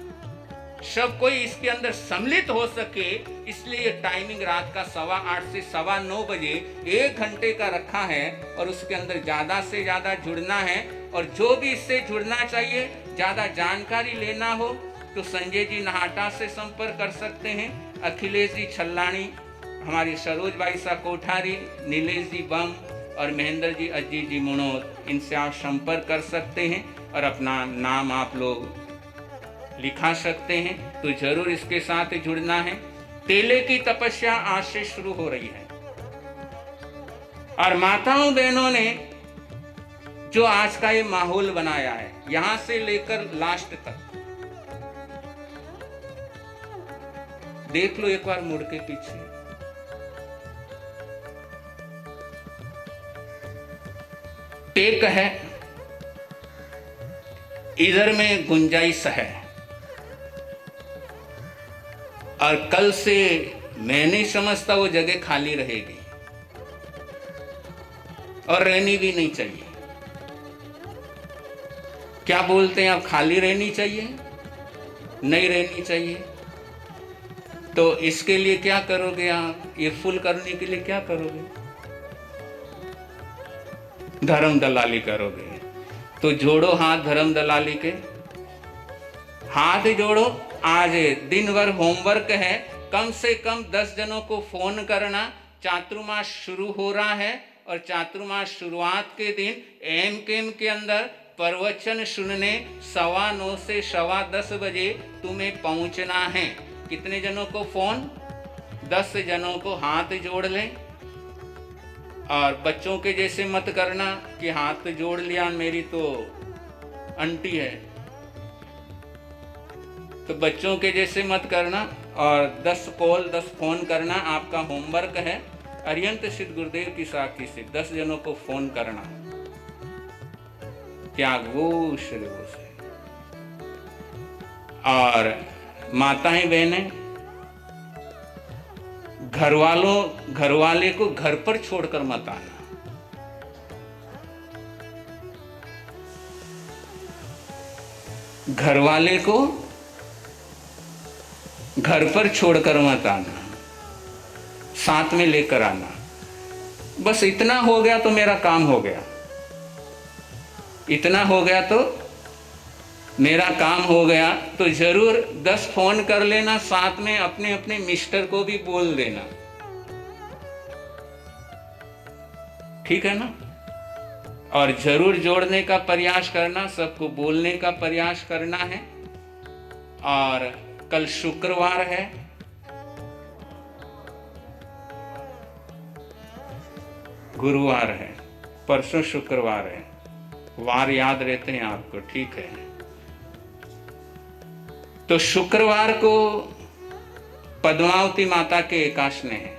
सब कोई इसके अंदर सम्मिलित हो सके, इसलिए टाइमिंग रात का 8:15 से 9:15 बजे 1 घंटे का रखा है। और उसके अंदर ज्यादा से ज्यादा जुड़ना है। और जो भी इससे जुड़ना चाहिए, ज्यादा जानकारी लेना हो तो संजय जी नहाटा से संपर्क कर सकते हैं, अखिलेश जी छल्लानी, हमारी सरोज बाई सा कोठारी, नीलेश जी बम, और महेंद्र जी अजीत जी मुनोद, इनसे आप संपर्क कर सकते हैं और अपना नाम आप लोग लिखा सकते हैं। तो जरूर इसके साथ जुड़ना है। तेले की तपस्या आज से शुरू हो रही है, और माताओं बहनों ने जो आज का ये माहौल बनाया है, यहां से लेकर लास्ट तक देख लो एक बार मुड़ के पीछे। टेक है, इधर में गुंजाइश है, और कल से मैं नहीं समझता वो जगह खाली रहेगी, और रहनी भी नहीं चाहिए। क्या बोलते हैं आप, खाली रहनी चाहिए, नहीं रहनी चाहिए? तो इसके लिए क्या करोगे आप? ये फुल करने के लिए क्या करोगे? धर्म दलाली करोगे। तो जोड़ो हाथ धर्म दलाली के, हाथ जोड़ो। आज दिन भर होमवर्क है, कम से कम 10 जनों को फोन करना। चातुर्मास शुरू हो रहा है, और चातुर्मास शुरुआत के दिन एम केम के अंदर प्रवचन सुनने 9:15 से 10:15 बजे तुम्हें पहुंचना है। कितने जनों को फोन? 10 जनों को हाथ जोड़ लें। और बच्चों के जैसे मत करना कि हाथ जोड़ लिया, मेरी तो आंटी है, तो बच्चों के जैसे मत करना। और 10 कॉल 10 फोन करना आपका होमवर्क है। अरिहंत सिद्ध गुरुदेव की साक्षी से 10 जनों को फोन करना। त्यागो श्रेयो से। और माताएं बहनें, घर वाले को घर पर छोड़कर मत आना। घर वाले को घर पर छोड़कर मत आना, साथ में लेकर आना। बस इतना हो गया तो मेरा काम हो गया, इतना हो गया तो मेरा काम हो गया। तो जरूर 10 फोन कर लेना, साथ में अपने अपने मिस्टर को भी बोल देना, ठीक है ना। और जरूर जोड़ने का प्रयास करना, सबको बोलने का प्रयास करना है। और कल शुक्रवार है, गुरुवार है, परसों शुक्रवार है। वार याद रहते हैं आपको, ठीक है। तो शुक्रवार को पद्मावती माता के एकादशी है।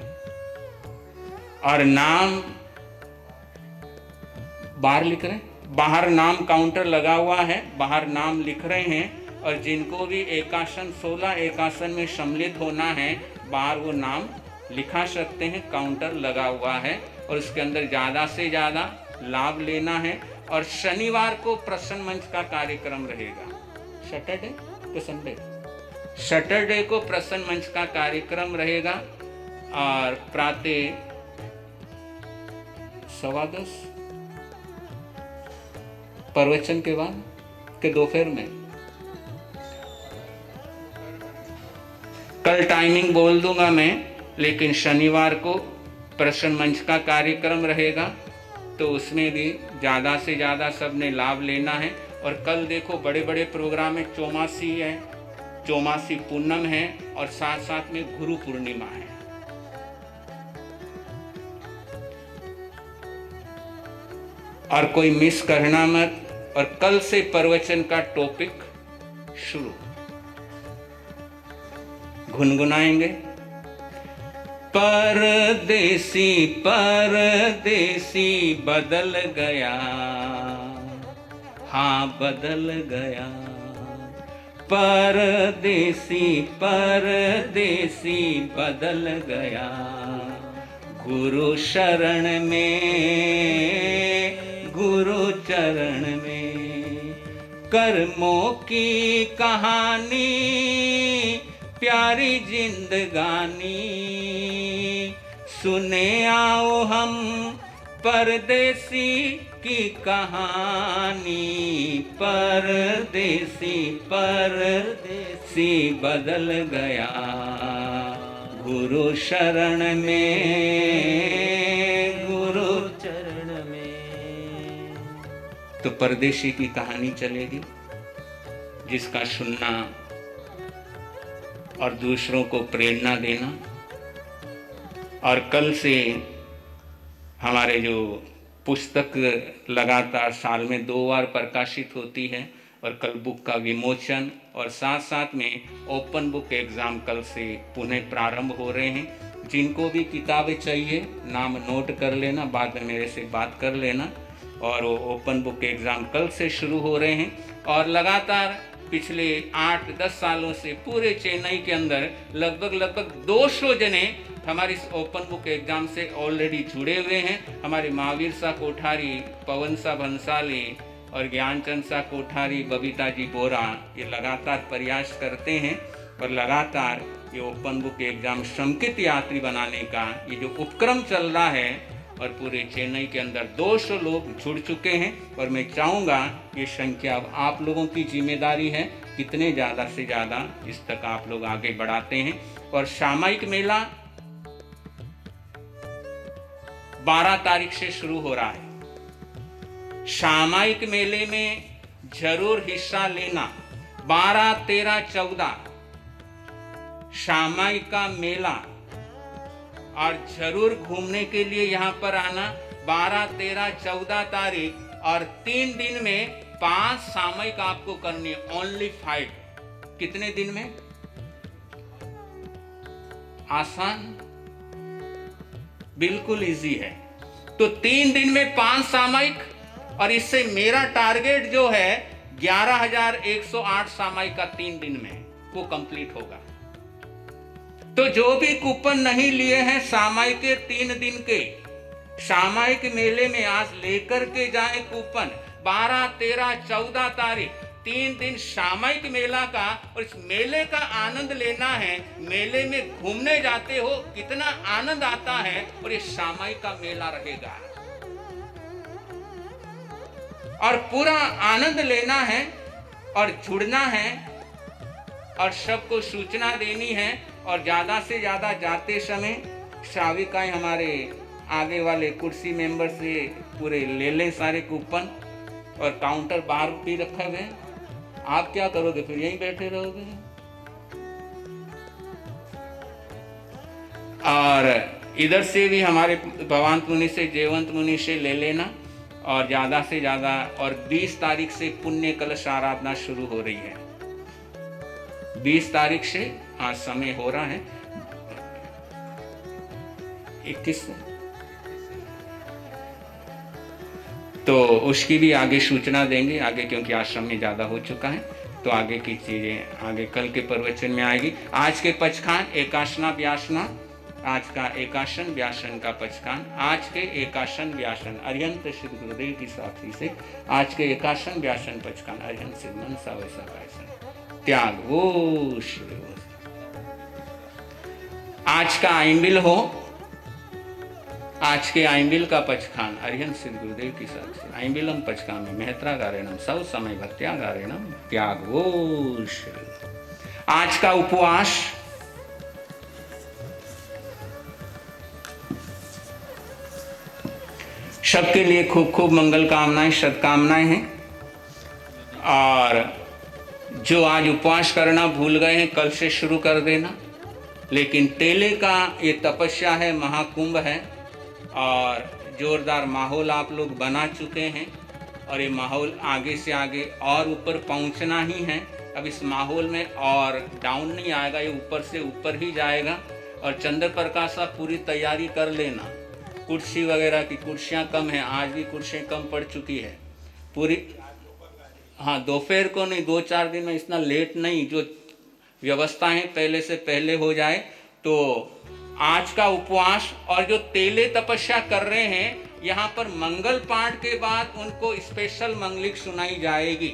और नाम बाहर लिख रहे हैं, बाहर नाम काउंटर लगा हुआ है, बाहर नाम लिख रहे हैं। और जिनको भी एकासन 16 एकासन में सम्मिलित होना है, बाहर वो नाम लिखा सकते हैं, काउंटर लगा हुआ है। और उसके अंदर ज़्यादा से ज़्यादा लाभ लेना है। और शनिवार को प्रसन्न मंच का कार्यक्रम रहेगा। सैटरडे तो संडे, सैटरडे को प्रसन्न मंच का कार्यक्रम रहेगा। और प्रातः 10:15 प्रवचन के बाद के दोपहर में। कल टाइमिंग बोल दूंगा मैं, लेकिन शनिवार को प्रसन्न मंच का कार्यक्रम रहेगा, तो उसमें भी ज़्यादा से ज़्यादा सबने लाभ लेना है। और कल देखो बड़े बड़े प्रोग्राम है, चौमासी है, चौमासी पूनम है, और साथ साथ में गुरु पूर्णिमा है। और कोई मिस करना मत। और कल से प्रवचन का टॉपिक शुरू, गुनगुनाएंगे। परदेसी परदेसी बदल गया, हाँ बदल गया। परदेसी परदेसी बदल गया। गुरु शरण में, गुरु चरण में, कर्मों की कहानी, प्यारी जिंदगानी, सुने आओ हम परदेसी की कहानी। परदेसी परदेसी बदल गया, गुरु शरण में, गुरु चरण में। तो परदेसी की कहानी चलेगी, जिसका सुनना और दूसरों को प्रेरणा देना। और कल से हमारे जो पुस्तक लगातार साल में 2 बार प्रकाशित होती है, और कल बुक का विमोचन, और साथ साथ में ओपन बुक एग्ज़ाम कल से पुनः प्रारंभ हो रहे हैं। जिनको भी किताबें चाहिए नाम नोट कर लेना, बाद में मेरे से बात कर लेना। और वो ओपन बुक एग्ज़ाम कल से शुरू हो रहे हैं। और लगातार पिछले 8-10 सालों से पूरे चेन्नई के अंदर लगभग 200 जने हमारे इस ओपन बुक एग्जाम से ऑलरेडी जुड़े हुए हैं। हमारे महावीर शाह कोठारी, पवन शाह भंसाली और ज्ञानचंद शाह कोठारी, बबीता जी बोरा, ये लगातार प्रयास करते हैं। और लगातार ये ओपन बुक एग्जाम समुचित यात्री बनाने का ये जो उपक्रम चल रहा है, और पूरे चेन्नई के अंदर 200 लोग जुड़ चुके हैं। और मैं चाहूँगा ये संख्या अब आप लोगों की जिम्मेदारी है, कितने ज़्यादा से ज़्यादा इस तक आप लोग आगे बढ़ाते हैं। और सामयिक मेला 12 तारीख से शुरू हो रहा है। सामयिक मेले में जरूर हिस्सा लेना। 12, 13, 14 सामाई का मेला, और जरूर घूमने के लिए यहाँ पर आना। 12, 13, 14 तारीख और 3 दिन में 5 सामयिक आपको करनी है, ओनली 5। कितने दिन में? आसान, बिल्कुल इजी है। तो 3 दिन में 5 सामयिक, और इससे मेरा टारगेट जो है 11,108 सामयिक का 3 दिन में वो कंप्लीट होगा। तो जो भी कूपन नहीं लिए हैं सामयिक के 3 दिन के, सामयिक मेले में आज लेकर के जाए कूपन। 12, 13, 14 तारीख 3 दिन सामयिक मेला का, और इस मेले का आनंद लेना है। मेले में घूमने जाते हो कितना आनंद आता है, और ये सामयिक का मेला रहेगा और पूरा आनंद लेना है और जुड़ना है और सबको सूचना देनी है। और ज्यादा से ज्यादा जाते समय श्राविकाएं हमारे आगे वाले कुर्सी मेंबर से पूरे ले लें सारे कूपन, और काउंटर बाहर भी रखा हुआ है। आप क्या करोगे फिर? यहीं बैठे रहोगे। और इधर से भी हमारे भगवान मुनि से, जयवंत मुनि से ले लेना, और ज्यादा से ज्यादा। और 20 तारीख से पुण्य कलश आराधना शुरू हो रही है। 20 तारीख से आज समय हो रहा है 21 से, तो उसकी भी आगे सूचना देंगे आगे, क्योंकि आश्रम में ज्यादा हो चुका है, तो आगे की चीजें आगे कल के प्रवचन में आएगी। आज के पचखान एकासना व्यासना, आज का एकासन व्यासन का पचखान, आज के एकासन व्यासन अरिहंत श्री गुरुदेव की साथी से आज के एकासन व्यासन पचखान अरिहंत सिद्ध मनसा वैसा त्याग वो श्री। आज का आइंबिल हो, आज के आइंबिल का पचखान अरिहंत सिद्ध गुरुदेव की साथी। आइंबिलम पचखान में मेहत्रा गारेणम सब समय भक्त्या गारेणम त्याग वो श्री। आज का उपवास सबके लिए खूब खूब मंगल कामनाएं, सदकामनाएं हैं। और जो आज उपवास करना भूल गए हैं कल से शुरू कर देना। लेकिन तेले का ये तपस्या है, महाकुंभ है, और जोरदार माहौल आप लोग बना चुके हैं, और ये माहौल आगे से आगे और ऊपर पहुंचना ही है। अब इस माहौल में और डाउन नहीं आएगा, ये ऊपर से ऊपर ही जाएगा। और चंद्र प्रकाश आप पूरी तैयारी कर लेना। कुर्सी वगैरह की, कुर्सियाँ कम हैं, आज भी कुर्सियाँ कम पड़ चुकी है पूरी। हाँ, दोपहर को नहीं, 2-4 दिन में, इतना लेट नहीं, जो व्यवस्था है पहले से पहले हो जाए। तो आज का उपवास और जो तेले तपस्या कर रहे हैं, यहाँ पर मंगल पाठ के बाद उनको स्पेशल मंगलिक सुनाई जाएगी।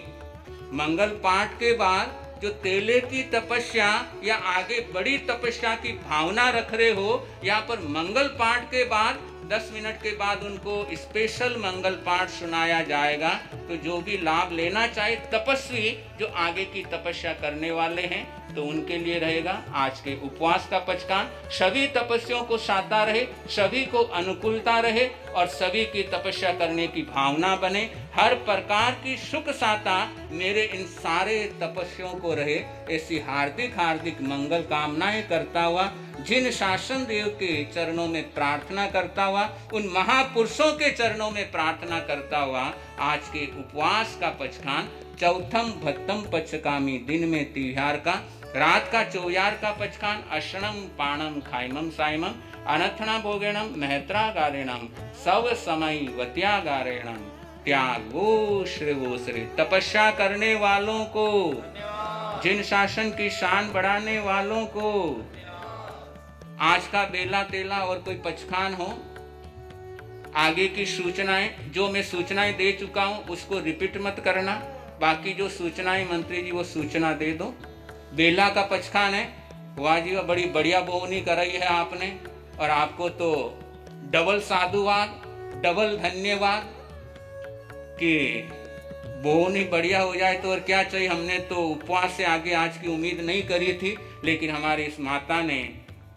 मंगल पाठ के बाद जो तेले की तपस्या या आगे बड़ी तपस्या की भावना रख रहे हो, यहाँ पर मंगल पाठ के बाद 10 मिनट के बाद उनको स्पेशल मंगल पाठ सुनाया जाएगा। तो जो भी लाभ लेना चाहे तपस्वी, जो आगे की तपस्या करने वाले हैं, तो उनके लिए रहेगा आज के उपवास का पचखान। सभी तपस्वियों को साता रहे, सभी को अनुकूलता रहे, और सभी की तपस्या करने की भावना बने। हर प्रकार की सुख साता मेरे इन सारे तपस्वियों को रहे, ऐसी हार्दिक हार्दिक मंगल कामनाएं करता हुआ, जिन शासन देव के चरणों में प्रार्थना करता हुआ, उन महापुरुषों के चरणों में प्रार्थना करता हुआ, आज के उपवास का पचखान चौथम भत्तम पचकामी, दिन में तिहार का, रात का चौयार का पचखान, अशनम पाणम खाइमम साइमम, अनथना भोगेणम महत्रा गारेणम, सब समय वत्या गारेणम त्याग वो श्री। तपस्या करने वालों को, जिन शासन की शान बढ़ाने वालों को, आज का बेला तेला और कोई पचखान हो, आगे की सूचनाएं, जो मैं सूचनाएं दे चुका हूं उसको रिपीट मत करना। बाकी जो सूचनाएं मंत्री जी वो सूचना दे दो। बेला का पचखान है, वाह जी वाह, बड़ी बढ़िया बोवनी कराई है आपने, और आपको तो डबल साधुवाद, डबल धन्यवाद कि बोवनी बढ़िया हो जाए। तो और क्या चाहिए, हमने तो उपवास से आगे आज की उम्मीद नहीं करी थी, लेकिन हमारी इस माता ने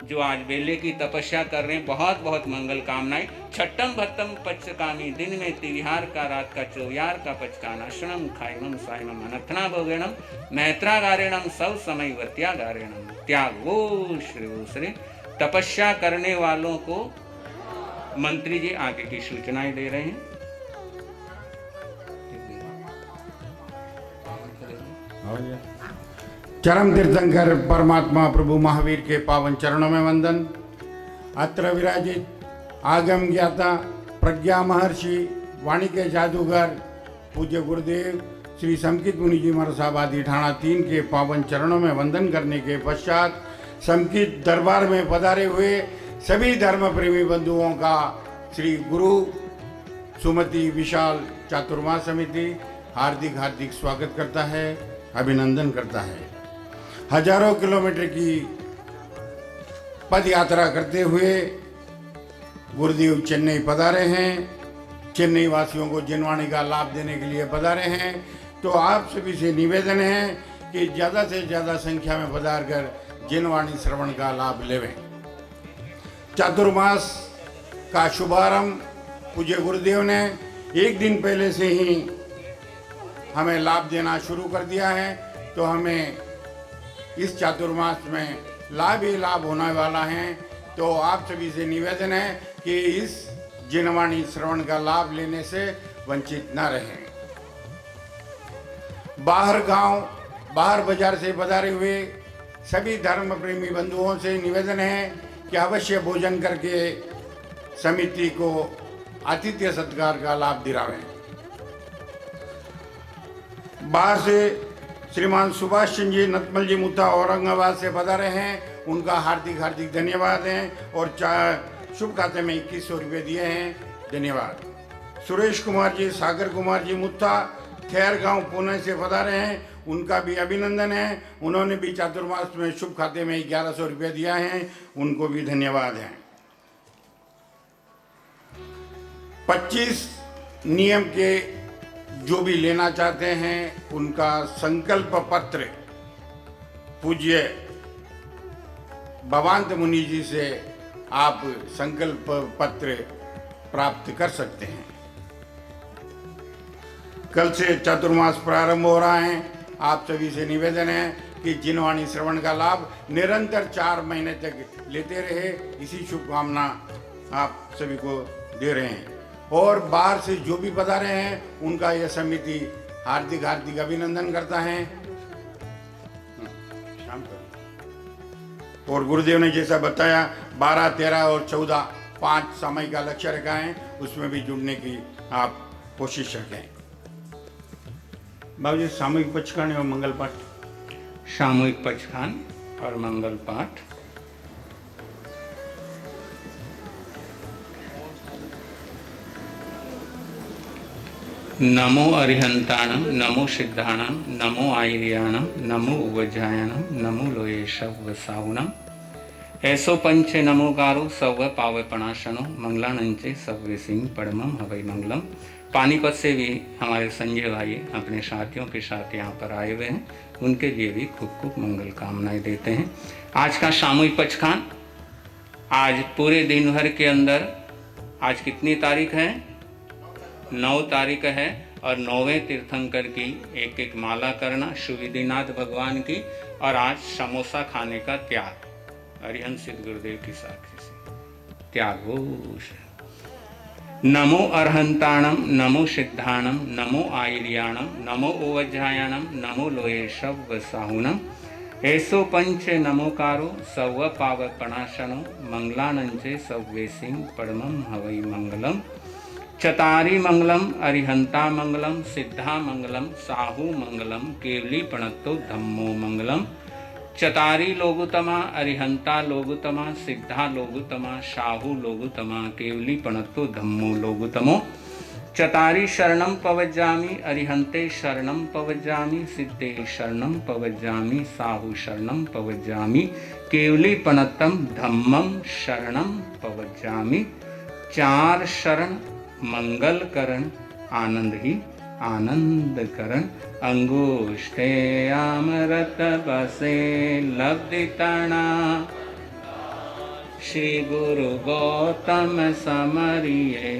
जो आज बेले की तपस्या कर रहे हैं, बहुत बहुत मंगल कामनाएं। छठम भत्तम पच्चकामी, दिन में तिहार का, रात का चौयार का पचकाना, शणम खाइमम साइमम अनथना भोगेणम मैत्रागारेणम सब समय वत्यागारेणम। त्यागो श्री तपस्या करने वालों को मंत्री जी आगे की सूचनाएं दे रहे हैं। चरम तीर्थंकर परमात्मा प्रभु महावीर के पावन चरणों में वंदन। अत्र विराजित आगम ज्ञाता प्रज्ञा महर्षि वाणी के जादूगर पूज्य गुरुदेव श्री समकित मुनि जी महाराज साहब आदि ठाणा 3 के पावन चरणों में वंदन करने के पश्चात समकित दरबार में पधारे हुए सभी धर्म प्रेमी बंधुओं का श्री गुरु सुमति विशाल चातुर्मास समिति हार्दिक हार्दिक स्वागत करता है, अभिनंदन करता है। हजारों किलोमीटर की पद यात्रा करते हुए गुरुदेव चेन्नई पधारे हैं। चेन्नई वासियों को जिनवाणी का लाभ देने के लिए पधारे हैं। तो आप सभी से निवेदन है कि ज़्यादा से ज़्यादा संख्या में पधार कर जिनवाणी श्रवण का लाभ लेवें। चातुर्मास का शुभारंभ पूज्य गुरुदेव ने एक दिन पहले से ही हमें लाभ देना शुरू कर दिया है। तो हमें इस चातुर्मास में लाभ ही लाभ होने वाला है। तो आप सभी से निवेदन है कि इस जिनवाणी श्रवण का लाभ लेने से वंचित न रहें। बाहर गांव, बाहर बाजार से पधारे हुए सभी धर्म प्रेमी बंधुओं से निवेदन है कि अवश्य भोजन करके समिति को आतिथ्य सत्कार का लाभ दिलावें। बाहर से श्रीमान सुभाष चंद्र जी नतमल जी मुता औरंगाबाद से पधारे हैं, उनका हार्दिक हार्दिक धन्यवाद है। और शुभ खाते में 2100 रुपये दिए हैं, धन्यवाद। सुरेश कुमार जी, सागर कुमार जी मुत्ता खैरगांव पुणे से पधारे हैं, उनका भी अभिनंदन है। उन्होंने भी चातुर्मास में शुभ खाते में 1100 रुपये दिया है, उनको भी धन्यवाद है। 25 नियम के जो भी लेना चाहते हैं उनका संकल्प पत्र पूज्य भवांत मुनि जी से आप संकल्प पत्र प्राप्त कर सकते हैं। कल से चातुर्मास प्रारंभ हो रहा है। आप सभी से निवेदन है कि जिनवाणी श्रवण का लाभ निरंतर 4 महीने तक लेते रहे, इसी शुभकामना आप सभी को दे रहे हैं। और बाहर से जो भी पधारे हैं उनका यह समिति हार्दिक हार्दिक अभिनंदन करता है। शाम को और गुरुदेव ने जैसा बताया 12, 13 और 14 5 सामयिक का लक्ष्य रखा है, उसमें भी जुड़ने की आप कोशिश रखें। बाबूजी, सामूहिक पचखान और मंगल पाठ। सामूहिक पचखान और मंगल पाठ। नमो अरिहंताणम, नमो सिद्धाणम, नमो आयर्याणम, नमो उवज्जायणम, नमो लोये शव साहुणम। ऐसो पंचे नमोकारो सव पावपणाशनो, मंगलानंचे सव्य सिंह पड़मम हवै मंगलम। पानीपत से भी हमारे संजय भाई अपने साथियों के साथ यहाँ पर आए हुए हैं, उनके लिए भी खूब खूब मंगल कामनाएं देते हैं। आज का सामूहिक पचखान, आज पूरे दिन भर के अंदर, आज कितनी तारीख है? 9 तारीख है। और 9वें तीर्थंकर की एक एक माला करना सुविधिनाथ भगवान की, और आज समोसा खाने का त्याग अरिहंत सिद्ध गुरुदेव की साक्षी से त्यागो। नमो अरहंताणम, नमो सिद्धाणम, नमो आयर्याणम, नमो ओवज्जायणम, नमो लोये शव साहुणम। ऐसो पंच नमोकारो सव पावपणाशनो, मंगलानंचे सव्य सिंह पड़मम हवै मंगलम। चतारी मंगलम, अरिहंता मंगलम, सिद्धा मंगलम, साहू मंगलम, केवली पणत्तो धम्मो मंगलम। चतारी लोगुतमा, अरिहंता लोगुतमा, सिद्धा लोगुतमा, साहू लोगुतमा, केवली पणत्तो धम्मो लोगुतमो। चतारी शरणं पवज्जामि, अरिहंते शरणं पवज्जामि, सिद्धे शरणं पवज्जामि, साहू शरणं पवज्जामि, केवली पणत्तम धम्मम शरणं पवज्जामि। 4 शरण मंगल करण, आनंद ही आनंद करण। अंगुष्ठे अमृत बसे लब्धितणा, श्री गुरु गौतम समरिये